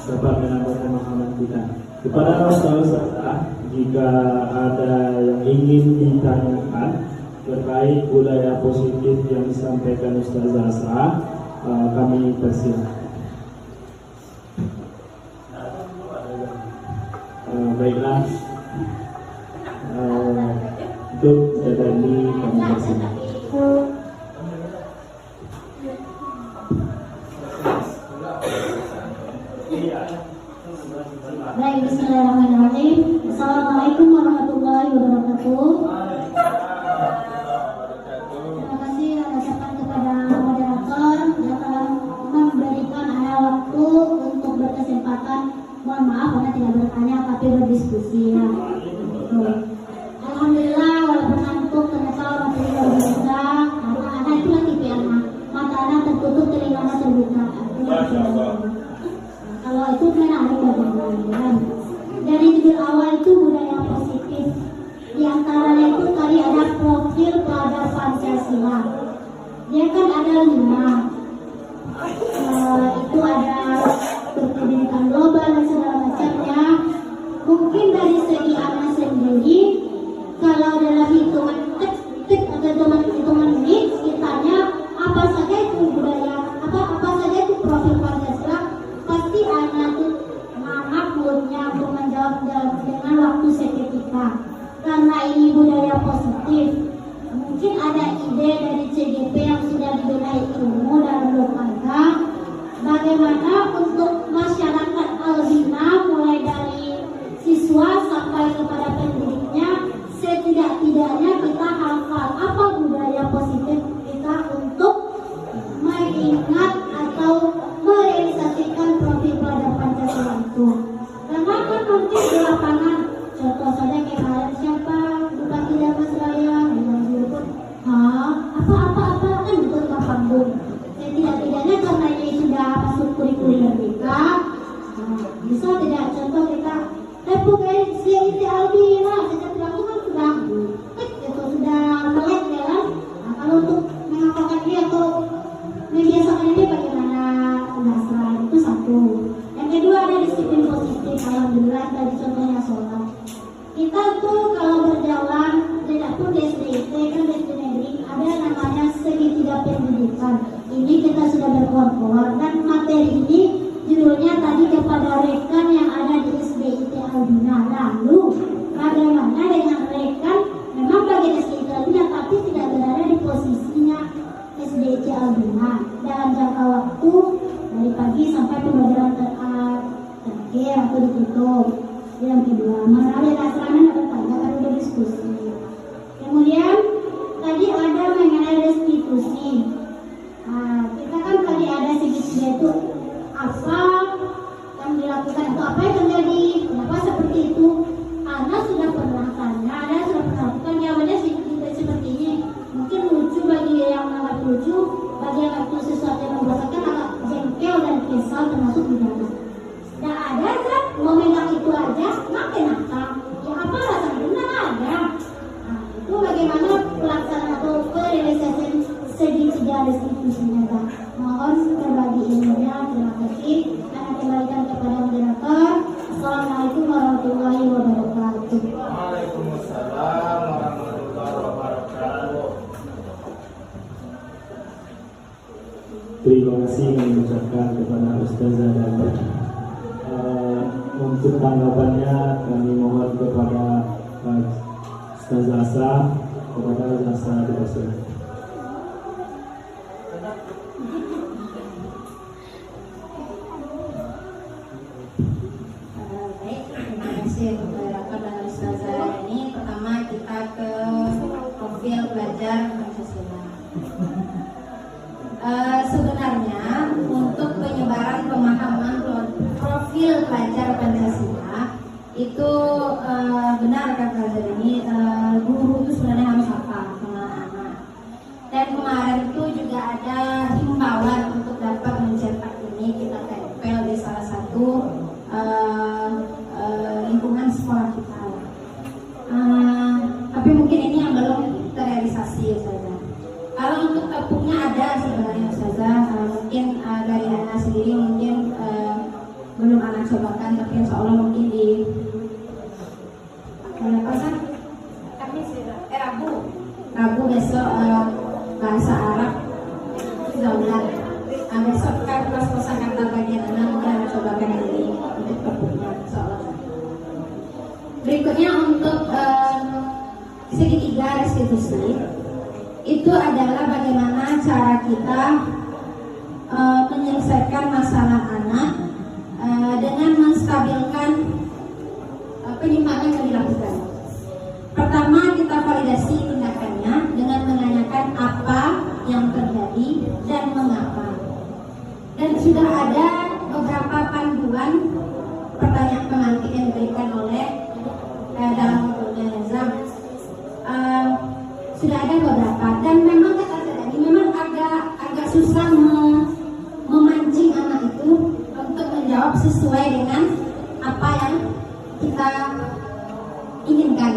dapat menambah pemahaman kita. Kepada Ustazah, jika ada yang ingin ditanyakan terkait budaya positif yang disampaikan Ustazah, kami persilakan. Baiklah, untuk data ini kami persilakan. Baik, bismillahirrahmanirrahim. Assalamualaikum warahmatullahi wabarakatuh. Terima kasih ucapkan kepada moderator yang telah memberikan waktu untuk berkesempatan. Mohon maaf karena tidak bertanya tapi berdiskusi ya. Alhamdulillah, walaupun ngantuk ternyata materi luar biasa. Karena anak itu lagi anak, mata anak tertutup, telinga anak terbuka. Kalau itu kan ada kebanggaan. Dari judul awal itu budaya positif. Di antaranya itu tadi ada profil pada Pancasila. Dia kan ada 5. Itu ada berpendidikan global dan segala macamnya. Mungkin dari segi anak sendiri, kalau dalam hitungan tik atau hitungan menit ditanya apa saja itu budaya, apa saja itu profil Pancasila, pasti anak itu mampunya untuk menjawab dengan waktu seketika. Karena ini budaya positif, mungkin ada ide dari CGP yang sudah diberi ilmu dalam 24 bagaimana untuk masyarakat albina mulai dari siswa sampai kepada pendidiknya, setidak-tidaknya kita hafal apa budaya positif kita untuk mengingat atau merealisasikan profil pada Pancasila itu. Karena kan nanti di lapangan, contoh saja kayak kemarin siapa Bupati Damas Raya dengan disebut apa kan itu di panggung. Setidak-tidaknya karena ini sudah masuk kurikulum kita, bisa tidak contoh kita CIT Albina sejak itu kan sudah sudah melek ya kan. Nah, kalau untuk menghafalkan ini atau membiasakan ini bagaimana bahasa itu satu. Yang kedua ada disiplin positif. Alhamdulillah tadi contohnya sholat. Kita tuh kalau berjalan, tidak pun di SDIT kan di SD negeri ada namanya segitiga pendidikan. Ini kita sudah berkoar-koar dan materi ini judulnya tadi kepada rekan yang ada di SDIT Albina. Lalu bagaimana dengan rekan memang bagian SDIT Albina tapi tidak berada di posisinya SDIT Albina dalam jangka waktu dari pagi sampai pembelajaran terakhir atau ditutup. Yang kedua, menarik asrama dan bertanya karena berdiskusi. Kemudian tadi ada mengenai restitusi. Kita kan tadi ada segitiga itu apa yang dilakukan atau apa yang terjadi, kenapa seperti itu. Anda sudah pernah tanya, Anda sudah pernah lakukan jawabannya seperti ini. Mungkin lucu bagi yang menganggap lucu, bagi yang itu sesuatu yang membuatkan agak jengkel dan kesal termasuk di dalam. Dan ada kan mau megang itu aja makin nakal. Ya apa alasan benar ada. Nah, itu bagaimana pelaksanaan atau perealisasian segitiga restitusinya Kak. Mohon berbagi ilmunya. Terima kasih. Saya kembalikan kepada moderator. Assalamualaikum warahmatullahi wabarakatuh. Waalaikumsalam warahmatullahi wabarakatuh. Terima kasih kami ucapkan kepada Ustazah dan untuk tanggapannya kami mohon kepada Ustazah Asa, kepada Asa Dewasa. Baik, terima kasih untuk dan Ustazah ini. Pertama kita ke profil pelajar Pancasila. Sebenarnya untuk penyebaran pemahaman profil pelajar Pancasila itu benar kata Ustazah ini, guru itu sebenarnya harus hafal sama anak. Dan kemarin itu juga ada himbauan untuk dapat mencetak ini, kita tempel di salah satu lingkungan sekolah kita. Tapi mungkin ini yang belum terrealisasi Ustazah. Kalau untuk tepungnya ada sebenarnya Ustazah, mungkin dari anak sendiri mungkin belum anak cobakan, tapi insya Allah mungkin di Rabu besok bahasa Arab Zaulat. Besok kan kelas kosakata bagian anak mungkin anak cobakan ini untuk tepungnya insya Allah. Berikutnya untuk segitiga restitusi itu adalah bagaimana cara kita menyelesaikan masalah anak dengan menstabilkan penyimpangan yang dilakukan. Pertama, kita validasi tindakannya dengan menanyakan apa yang terjadi dan mengapa. Dan sudah ada beberapa panduan pertanyaan pemantik yang diberikan oleh dalam bukunya Nazam. Sudah ada beberapa dan memang kata tadi memang agak susah memancing anak itu untuk menjawab sesuai dengan apa yang kita inginkan.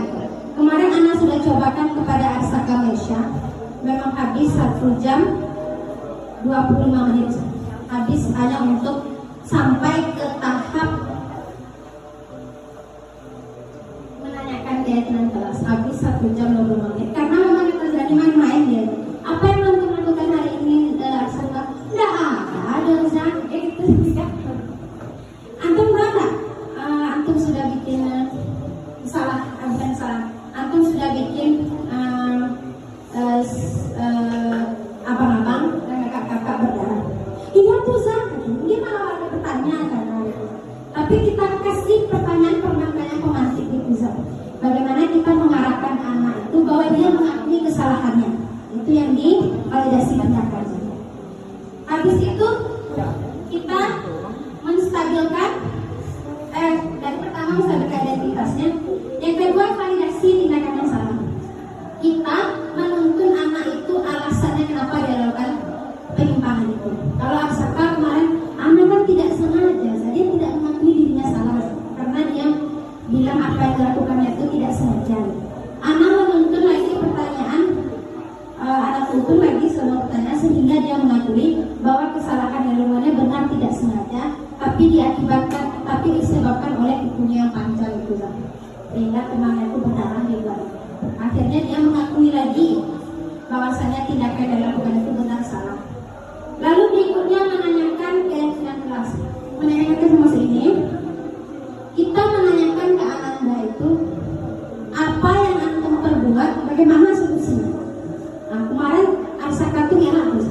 Kemarin anak sudah cobakan kepada Arsaka Mesya, memang habis 1 jam 25 menit, habis hanya untuk sampai ke tahap menanyakan keyakinan kelas, habis 1 jam 20 menit karena memang kita jadi main-main dia. Apa yang antum lakukan hari ini Arsaka? Tidak ada Ustaz. Itu tidak. Antum berapa? Antum sudah bikin salah, bukan salah. Antum sudah bikin abang-abang dan kakak-kakak berdarah. Iya tuh Ustaz. Dia malah ada pertanyaan. Tapi kita kasih pertanyaan pemantik itu Ustaz. Bagaimana kita mengarahkan anak itu bahwa dia mengakui kesalahannya. Itu yang divalidasi tindakan. Habis itu kita menstabilkan dari pertama menstabilkan identitasnya. Yang kedua validasi tindakan yang salah. Kita menuntun anak itu alasannya kenapa dia lakukan penyimpangan itu. Kalau Arsaka kemarin anak kan tidak sengaja, dia tidak mengakui dirinya salah karena dia bilang apa yang dilakukannya itu tidak sengaja. Anak menuntun lagi pertanyaan, anak tuntun lagi sebuah pertanyaan sehingga dia mengakui bahwa kesalahan yang dilakukannya benar tidak sengaja, tapi disebabkan oleh ibunya yang panjang itu. sehingga temannya itu berdarah ribuan. Akhirnya dia mengakui lagi bahwasanya tindakan yang dilakukan itu benar salah. Lalu berikutnya menanyakan keyakinan kelas. Menanyakan ke semua ini, kita menanyakan ke Ananda itu apa yang antum perbuat, bagaimana solusinya. Nah, kemarin Arsaka itu enak terus.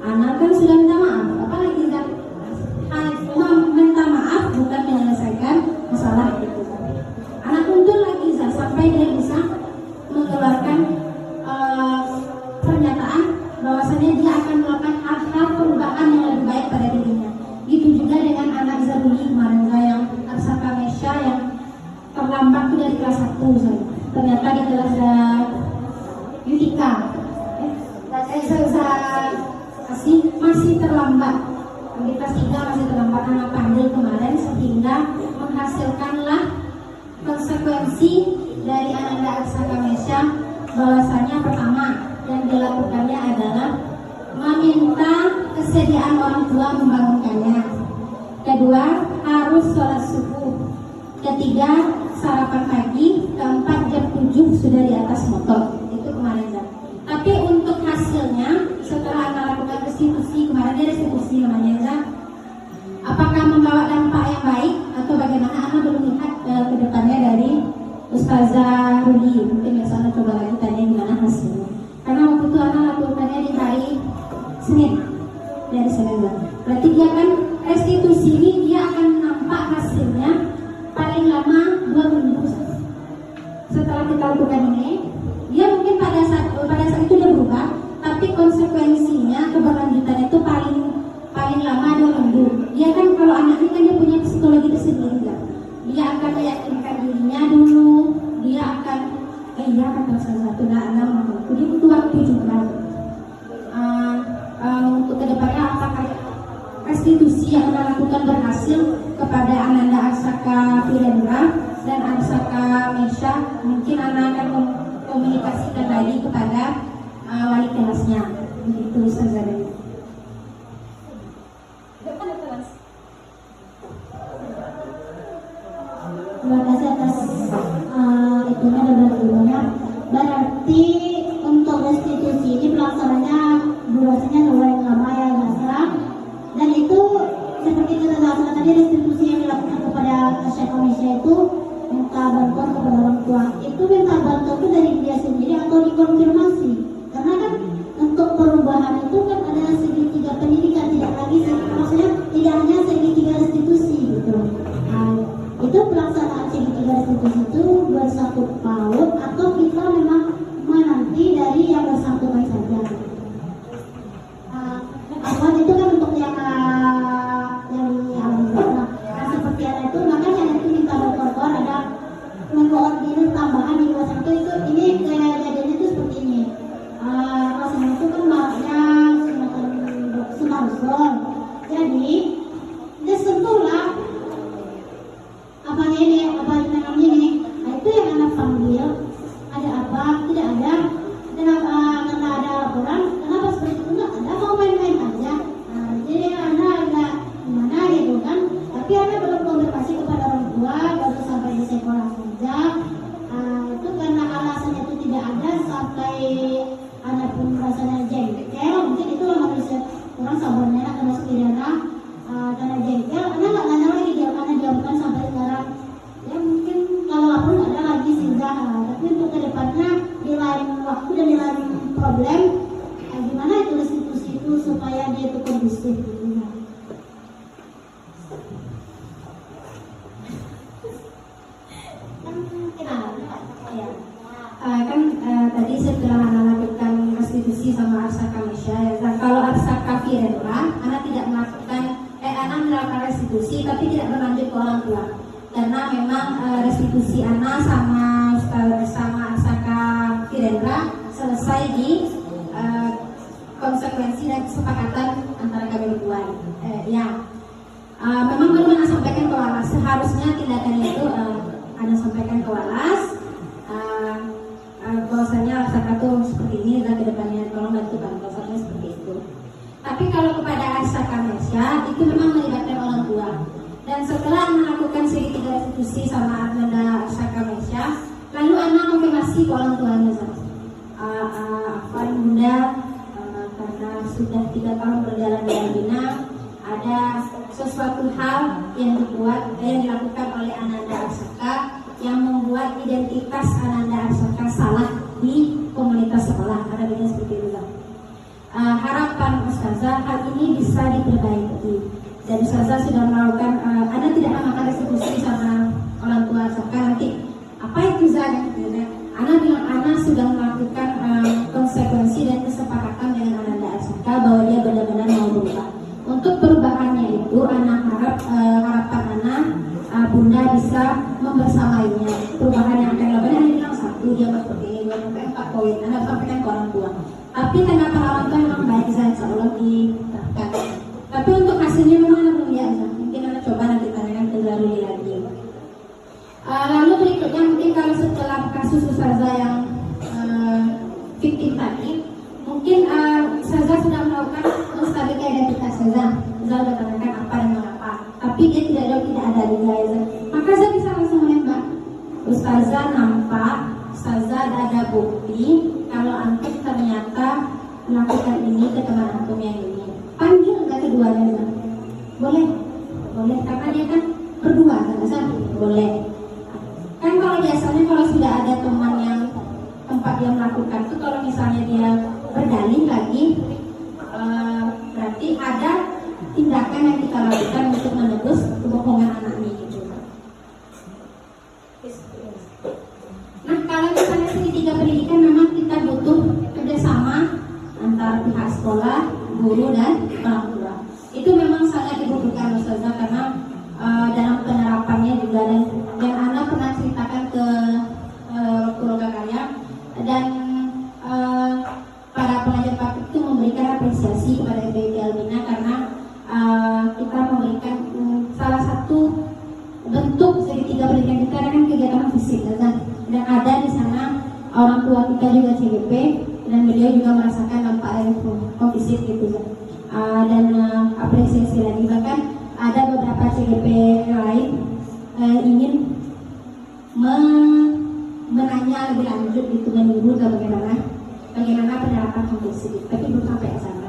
Anak kan sudah minta maaf, apalagi kan minta maaf bukan menyelesaikan masalah itu. Anak tuntut lagi sampai dia bisa mengeluarkan pernyataan bahwasanya dia akan melakukan hal-hal perubahan yang lebih baik pada dirinya. Gitu juga dengan anak Zabuli kemarin yang Arsaka Mesya yang terlambat itu dari kelas 1 saya. Ternyata di kelas Yutika masih terlambat. Di kelas 3 masih terlambat anak pandai kemarin, sehingga menghasilkanlah konsekuensi dari Ananda Arsaka Mesya bahwasanya pertama yang dilakukannya adalah meminta kesediaan orang tua membangunkannya. Kedua, harus sholat subuh. Ketiga, sarapan pagi. Keempat, jam 7 sudah di atas motor. Itu kemarin kan. Tapi untuk hasilnya setelah Anda lakukan restitusi, kemarin dia restitusi namanya kan, apakah membawa dampak yang baik atau bagaimana? Anda belum lihat ke depannya dari Ustazah Rudi. Mungkin besok Anda coba lagi tanya gimana hasilnya. Karena waktu itu Anda lakukannya di hari Senin, dari Senin. Berarti dia kan restitusi ini dia akan nampak hasilnya paling lama 2 minggu. Setelah kita lakukan ini, dia mungkin pada saat itu dia berubah, tapi konsekuensinya keberlanjutannya itu paling lama 2 minggu. Dia kan kalau anak ini kan dia punya psikologi tersendiri kan. Dia akan meyakinkan dirinya dulu, dia akan iya kan satu anak dia butuh waktu juga. Untuk kedepannya apakah restitusi yang Anda lakukan berhasil kepada Ananda Arsaka Virendra dan Arsaka Mesya, mungkin Anda akan komunikasikan lagi kepada wali kelasnya. Begitu Ustazah. Terima kasih atas itunya dan ilmunya. Berarti untuk restitusi ini pelaksananya durasinya lumayan lama ya Nasra. Dan itu seperti kita lakukan tadi, restitusi yang dilakukan kepada Arsaka Mesya itu minta bantuan kepada orang tua. Itu minta bantuan itu dari dia sendiri atau dikonfirmasi? Karena kan untuk perubahan itu kan ada segitiga pendidikan, tidak lagi maksudnya tidak hanya segitiga restitusi gitu. Itu pelaksanaan segitiga restitusi itu bersatu PAUD atau kita memang menanti dari yang bersangkutan saja? Awal itu kan untuk yang seperti ada itu, makanya nanti minta berkorban ada mengkoordinir tambahan di luar satu itu. Ini kejadiannya itu seperti ini. Rasanya itu kan maraknya Sumarson. Jadi dia sentuhlah apanya ini, apa namanya ini. Nah, itu yang anak panggil. Ada apa? Tidak ada. Kenapa? Karena ada laporan. Kenapa seperti itu? Enggak ada, mau main-main aja. Nah, jadi anak agak gimana gitu kan. Tapi anak belum konfirmasi kepada orang tua, baru sampai di sekolah saja. Itu karena alasannya itu tidak ada, sampai anak pun rasanya jengkel. Mungkin itu lah manusia kurang sabarnya anak termasuk pidana. Karena jengkel, anak nggak nanya lagi dia mana diamkan sampai sekarang. Ya mungkin kalau lapor nggak ada lagi sehingga. Tapi untuk kedepannya di lain waktu dan di lain problem, gimana itu restitusi itu supaya dia itu kondusif gitu. Tadi setelah Anda lakukan restitusi sama Arsaka Mesya, ya, kalau Arsaka Virendra, Anda tidak melakukan, Anda melakukan restitusi tapi tidak berlanjut ke orang tua, karena memang restitusi Anda sama Arsaka Virendra selesai di konsekuensi dan kesepakatan antara kami berdua. Memang belum Anda sampaikan ke Walas. Seharusnya tindakan itu Anda sampaikan ke Walas. Bahwasanya Arsaka tuh seperti ini dan kedepannya tolong bantukan bahwasanya seperti itu. Tapi kalau kepada Arsaka Mesya itu memang melibatkan orang tua. Dan setelah melakukan segitiga restitusi sama Ananda Arsaka Mesya, kasih ke orang tuanya saja. Afwan Bunda, karena sudah 3 tahun berjalan di Albina, ada sesuatu hal yang dilakukan oleh Ananda Arsaka yang membuat identitas Ananda Arsaka salah di komunitas sekolah. Ada beda seperti itu. Harapan Ustazah hal ini bisa diperbaiki, dan Ustazah sudah melakukan, Anda tidak akan restitusi sama orang tua Arsaka nanti. Apa itu Zah? Anda bilang Anda sudah melakukan konsekuensi dan kesepakatan dengan Ananda Arsaka bahwa dia benar-benar mau berubah. Untuk perubahannya itu, Anda harap harapan Anda Bunda bisa membersamainya. Perubahan yang akan dilakukan Anda bilang 1, dia seperti ini, 2 sampai 4 poin. Anda sampaikan ke orang tua. Tapi tanggapan orang tua memang baik saja, insya Allah diterapkan. Tapi untuk hasilnya memang belum biasa. Mungkin Anda coba nanti tanyakan ke Zaruli lagi. Lalu berikutnya mungkin kalau setelah kasus Ustazah yang fiktif tadi, mungkin Ustazah sudah melakukan menstabilkan identitas Ustazah. Ustazah sudah tanyakan apa dan mengapa. Tapi dia tidak jawab, tidak ada di Ustazah. Maka saya bisa langsung menembak. Ustazah nampak, Ustazah ada bukti kalau antum ternyata melakukan ini ke teman antum yang ini. Panggil nggak keduanya? Boleh, boleh karena dia kan berdua kan Ustazah? Boleh. Kan kalau biasanya kalau sudah ada teman yang tempat dia melakukan itu, kalau misalnya dia berdalih lagi, berarti ada tindakan yang kita lakukan untuk menebus kebohongan anak ini gitu. Nah kalau misalnya segitiga pendidikan memang kita butuh kerjasama antara pihak sekolah, guru dan orang tua. Itu memang sangat dibutuhkan Ustazah karena dalam penerapannya juga, dan Anda pernah ceritakan ke Keluarga Karya, dan para pengajar praktik itu memberikan apresiasi kepada FBIT Albina karena kita memberikan salah satu bentuk segitiga pendidikan kita dengan kegiatan fisik, dan ada di sana orang tua kita juga CGP, dan beliau juga merasakan dampak dari fisik gitu, dan apresiasi lagi. Bahkan ada beberapa CGP lain ingin menanya lebih lanjut gitu dan ibu bagaimana penerapan kompetensi, tapi belum sampai ke sana.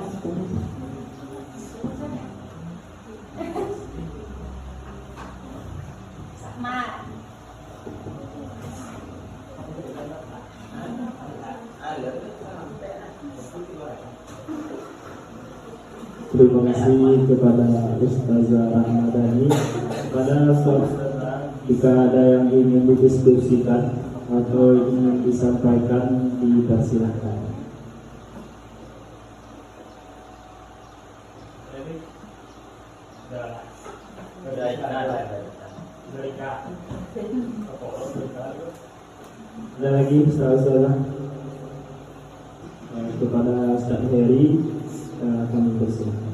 Terima kasih kepada Ustazah Rahmadani. Pada saudara, jika ada yang ingin didiskusikan atau ingin disampaikan, dipersilakan. Ada lagi saudara? Kepada Ustaz Heri, kami persilakan.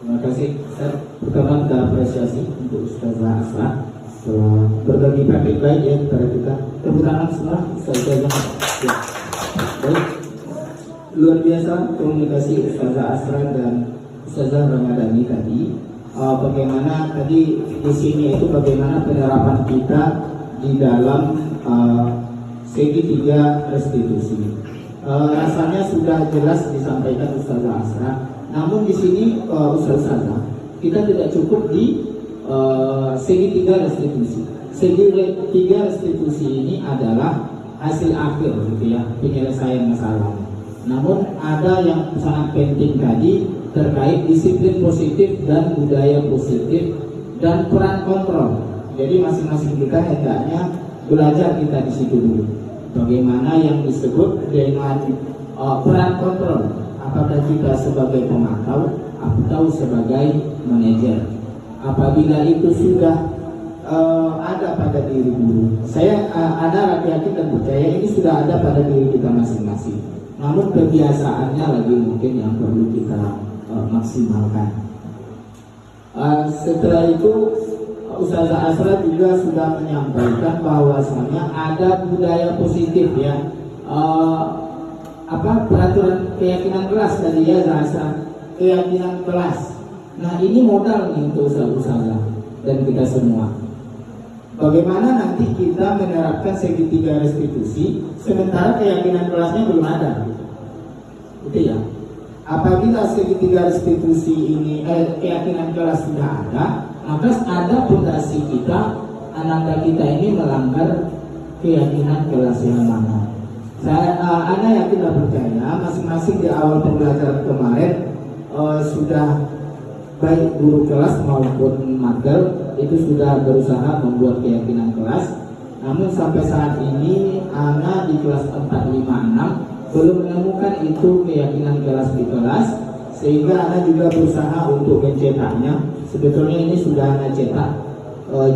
Terima kasih. Pertama kita apresiasi untuk Ustazah Asra telah berbagi praktik baik ya kepada kita. Tepuk tangan semua Ustazah. Ya. Baik. Luar biasa komunikasi Ustazah Asra dan Ustazah Ramadhani tadi. Bagaimana tadi di sini itu bagaimana penerapan kita di dalam segitiga restitusi. Rasanya sudah jelas disampaikan Ustazah Asra. Namun di sini Ustazah, kita tidak cukup di segitiga restitusi. Segitiga restitusi ini adalah hasil akhir gitu ya, penyelesaian masalah. Namun ada yang sangat penting tadi terkait disiplin positif dan budaya positif dan peran kontrol. Jadi masing-masing kita hendaknya belajar kita di situ dulu. Bagaimana yang disebut dengan peran kontrol. Apakah kita sebagai pemantau atau sebagai manajer? Apabila itu sudah ada pada diri guru, saya ada yakin dan percaya ini sudah ada pada diri kita masing-masing. Namun kebiasaannya lagi mungkin yang perlu kita maksimalkan. Setelah itu Ustazah Asra juga sudah menyampaikan bahwasanya ada budaya positif ya. Peraturan keyakinan kelas tadi ya Zahasa, keyakinan kelas. Nah ini modal nih untuk usaha dan kita semua. Bagaimana nanti kita menerapkan segitiga restitusi sementara keyakinan kelasnya belum ada, gitu ya. Apabila segitiga restitusi ini keyakinan kelas sudah ada, maka ada fondasi kita, ananda kita ini melanggar keyakinan kelas yang mana. Anda yakin dan percaya masing-masing di awal pembelajaran kemarin sudah baik guru kelas maupun mager itu sudah berusaha membuat keyakinan kelas. Namun sampai saat ini anak di kelas 4, 5, 6 belum menemukan itu keyakinan kelas di kelas, sehingga anak juga berusaha untuk mencetaknya. Sebetulnya ini sudah anak cetak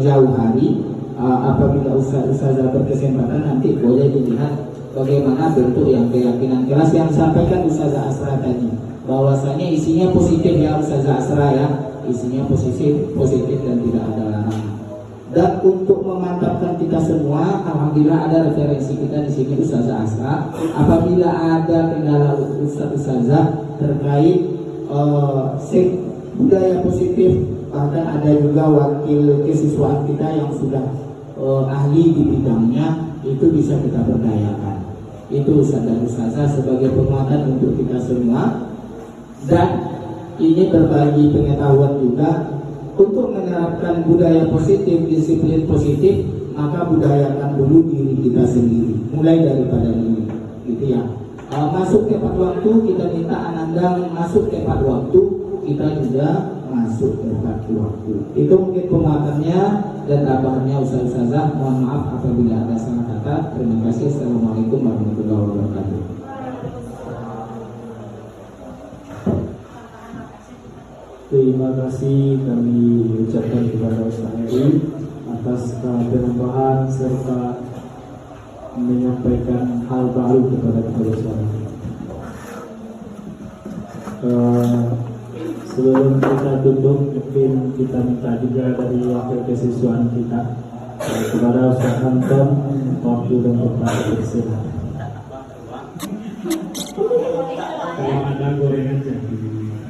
jauh hari. Apabila ustazah berkesempatan nanti boleh dilihat bagaimana bentuk yang keyakinan kelas yang disampaikan Ustazah Asra tadi, bahwasanya isinya positif ya Ustazah Asra ya, isinya positif dan tidak ada larangan. Dan untuk memantapkan kita semua, alhamdulillah ada referensi kita di sini Ustazah Asra. Apabila ada kendala Ustazah terkait budaya positif, bahkan ada juga wakil kesiswaan kita yang sudah ahli di bidangnya, itu bisa kita berdayakan. Itu Ustazah sebagai penguatan untuk kita semua. Dan ini berbagi pengetahuan juga untuk menerapkan budaya positif, disiplin positif, maka budayakan dulu diri kita sendiri, mulai daripada ini, gitu ya. Masuk tepat waktu, kita minta ananda masuk tepat waktu, kita juga masuk tepat waktu. Itu mungkin penguatannya dan tambahannya Ustazah. Mohon maaf apabila ada salah kata. Terima kasih. Assalamualaikum warahmatullahi wabarakatuh. Terima kasih kami ucapkan kepada Ustaz Heri atas penambahan serta menyampaikan hal baru kepada kita semua. Sebelum kita tutup, mungkin kita minta juga dari wakil kesiswaan kita kepada Ustaz Anton waktu dan tempat bersilakan. Kalau ada gorengan jadi,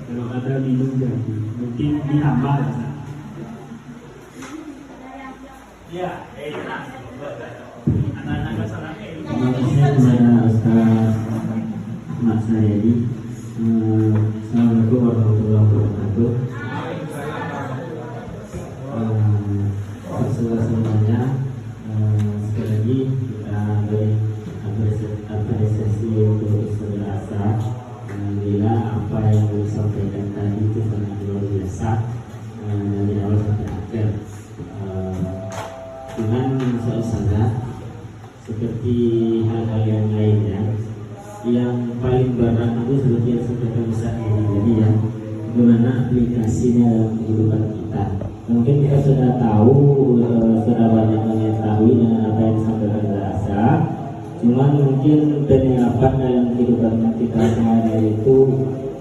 kalau ada minum jadi, mungkin ditambah. Ya, anak-anak salah. Terima kasih kepada Ustaz Ahmad Saryadi. Assalamualaikum warahmatullahi wabarakatuh. Semuanya sekali lagi kita beri apresiasi untuk Ustaz Asra. Alhamdulillah apa yang disampaikan tadi itu sangat luar biasa dari awal sampai akhir. Dengan Ustazah seperti hal-hal yang lainnya, yang paling berat itu seperti yang sampaikan Ustaz ini, jadi ya bagaimana aplikasinya dalam kehidupan kita. Mungkin kita sudah tahu, sudah banyak mengetahui dengan apa yang disampaikan Ustaz Asra. Cuman mungkin penerapan dalam kehidupan kita sehari-hari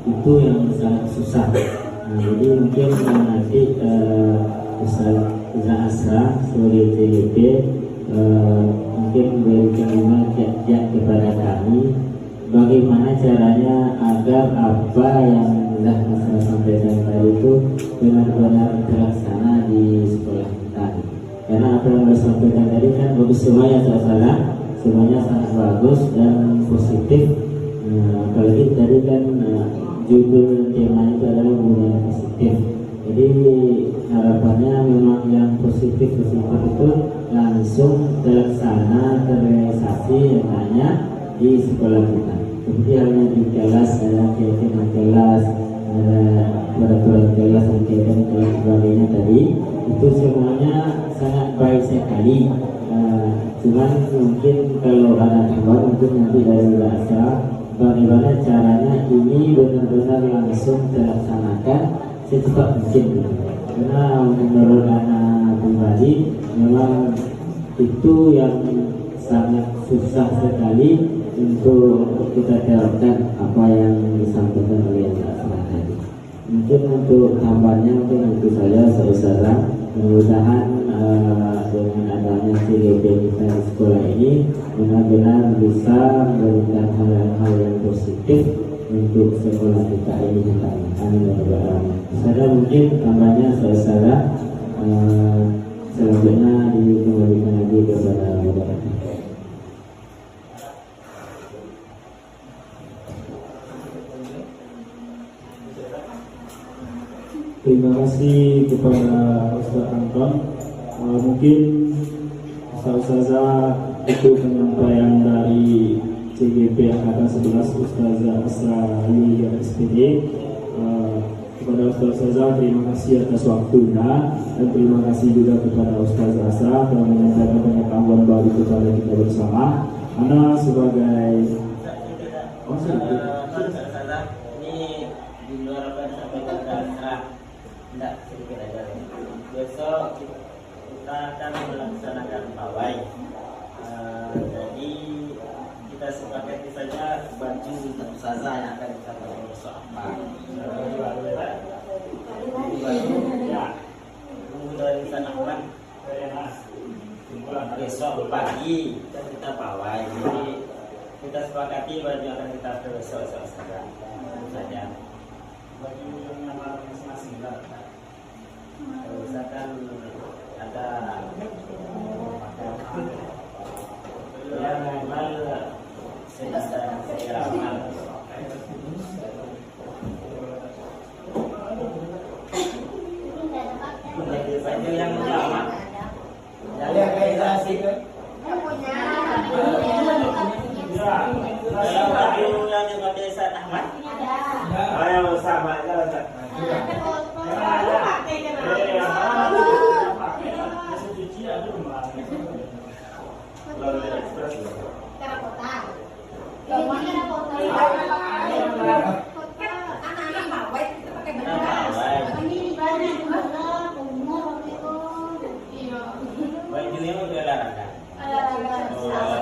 itu yang sangat susah. Jadi mungkin nanti Ustaz Asra sebagai TGP mungkin berikan kiat-kiat kepada kami bagaimana caranya agar apa yang sudah saya sampaikan tadi itu benar-benar terlaksana di sekolah kita. Karena apa yang saya sampaikan tadi kan bagus semuanya, semuanya sangat bagus dan positif. Apalagi tadi kan judul temanya itu adalah budaya positif. Jadi harapannya memang yang positif itu langsung terlaksana, terrealisasi yang hanya di sekolah kita. Seperti halnya di kelas, ada kegiatan kelas, ada peraturan kelas, kegiatan kelas sebagainya tadi, itu semuanya sangat baik sekali. Cuman mungkin kalau ada tambahan mungkin nanti dari bahasa bagaimana caranya ini benar-benar langsung terlaksanakan secepat mungkin. Karena menurut anak pribadi memang itu yang sangat susah sekali untuk kita terapkan apa yang disampaikan oleh Ustaz tadi. Mungkin untuk tambahannya mungkin untuk saya mudah-mudahan dengan adanya CGP kita di sekolah ini benar-benar bisa memberikan hal-hal yang positif untuk sekolah kita ini. Amin. Saya mungkin tambahnya saya Selanjutnya dikembalikan lagi kepada moderator. Terima kasih kepada Ustaz Anton. Mungkin Ustazah itu penyampaian dari CGP Angkatan 11 Ustazah Asra Yulia SPD. Kepada Ustazah terima kasih atas waktunya, dan terima kasih juga kepada Ustazah Asra telah menyampaikan pengetahuan baru kepada kita bersama. Ana sebagai ini di luar apa yang disampaikan Asra, tidak sedikit aja. Besok kita akan melaksanakan pawai. Jadi kita sepakati saja baju untuk ustazah yang akan kita pakai besok apa. Ya, tunggu dari sana Ahmad. Besok pagi kita pawai. Jadi kita sepakati baju yang akan kita pakai besok saja. Saja. Baju yang masing-masing lah. Misalkan ada yang normal saya amal. Baju yang lama. Jadi kita sih baju yang dipakai Ustaz Ahmad. Ayo sama aja. Anak-anak bawai kita pakai bajunya udah olahraga.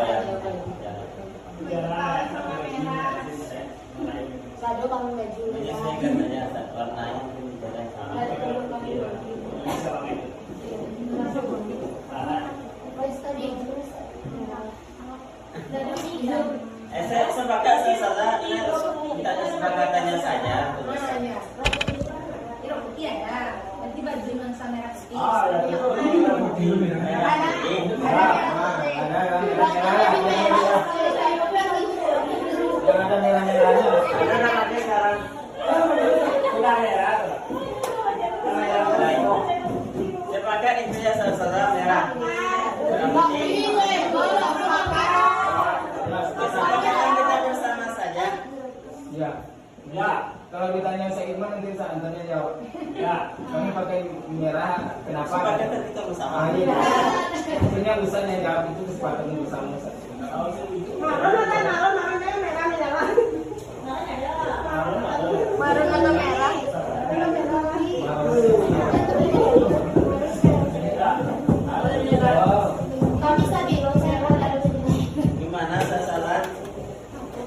Menyesuaikan saja warnanya tidak sama. Saya sepakat saja, kita ada sepakatannya saja. Iya ya, nanti baju nuansa merah putih. Jangan ada merah-merahnya. Karena nanti sekarang merah. Sepakat intinya saudara merah. Kesepakatan kita bersama saja. Ya. Kalau ditanya Ustaz Iman nanti Ustaz Antonnya jawab. Ya, kami pakai merah. Kenapa? Kesepakatan kita bersama. Iya. Maksudnya Ustaz yang jawab itu kesepakatan bersama Ustaz. Gimana sasaran?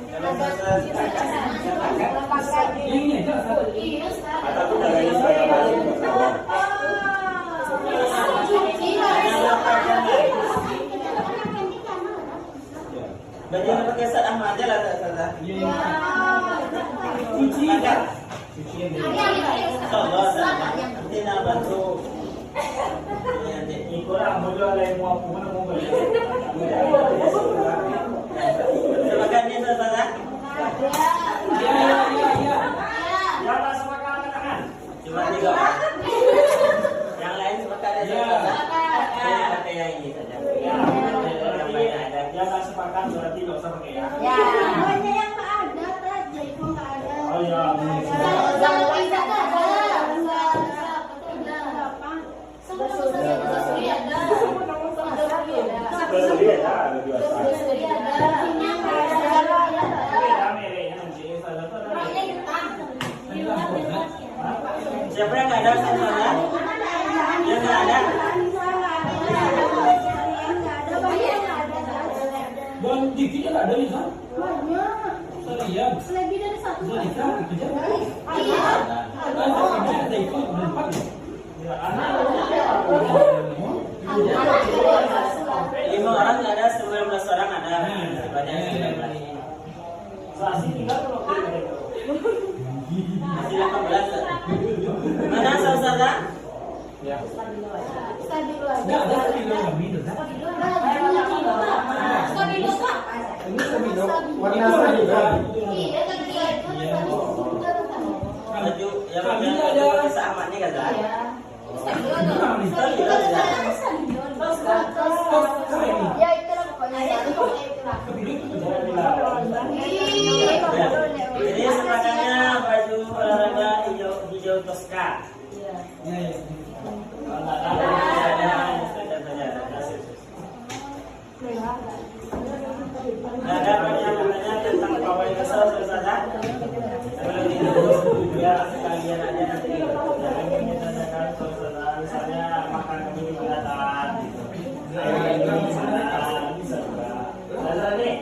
Kalau sasaran atau udah lagi saya balik ke bawah. Baju yang pakai Ustaz Ahmad aja lah sasaran. Cuci kan? Insyaallah nanti nak bantu. kurang modal yang mau aku mana mau beli. Terima kasih saudara. Ya. Ya masuk akal kan? Cuma 3 orang. Yang lain sepakat ya saudara. Saya pakai yang ini saja. Ya. Ya masuk akal berarti enggak usah pakai ya. Ya. Banyak yang tak ada tadi, kok enggak ada. Oh ya. Siapa yang nggak ada saudara? Yang nggak ada? Bang Diki nggak ada nih kan? Banyak. Lebih dari satu. Iya. Ada ikut berempat ya. 5 orang nggak ada, 19 orang ada. Banyak 19. Masih tinggal kalau Masih 18. Mana saudara? ya. Ustaz stabilo aja. Enggak ada stabilo kami itu. Stabilo Pak. Stabilo Pak. Ini stabilo. Warna stabilo. Iya, kan dia itu stabilo. Baju yang Kami ada ada sama nih kan? Iya. Stabilo dong. Stabilo kan stabilo. Ya itulah pokoknya. Itulah. Ini sebenarnya baju olahraga hijau Tosca. Iya. Ada pertanyaannya tentang pawai kesal saudara. Sebelum itu biar sekalian aja nanti kita tanyakan saudara misalnya makan ini kelihatan gitu. Bisa juga. Saudara nih.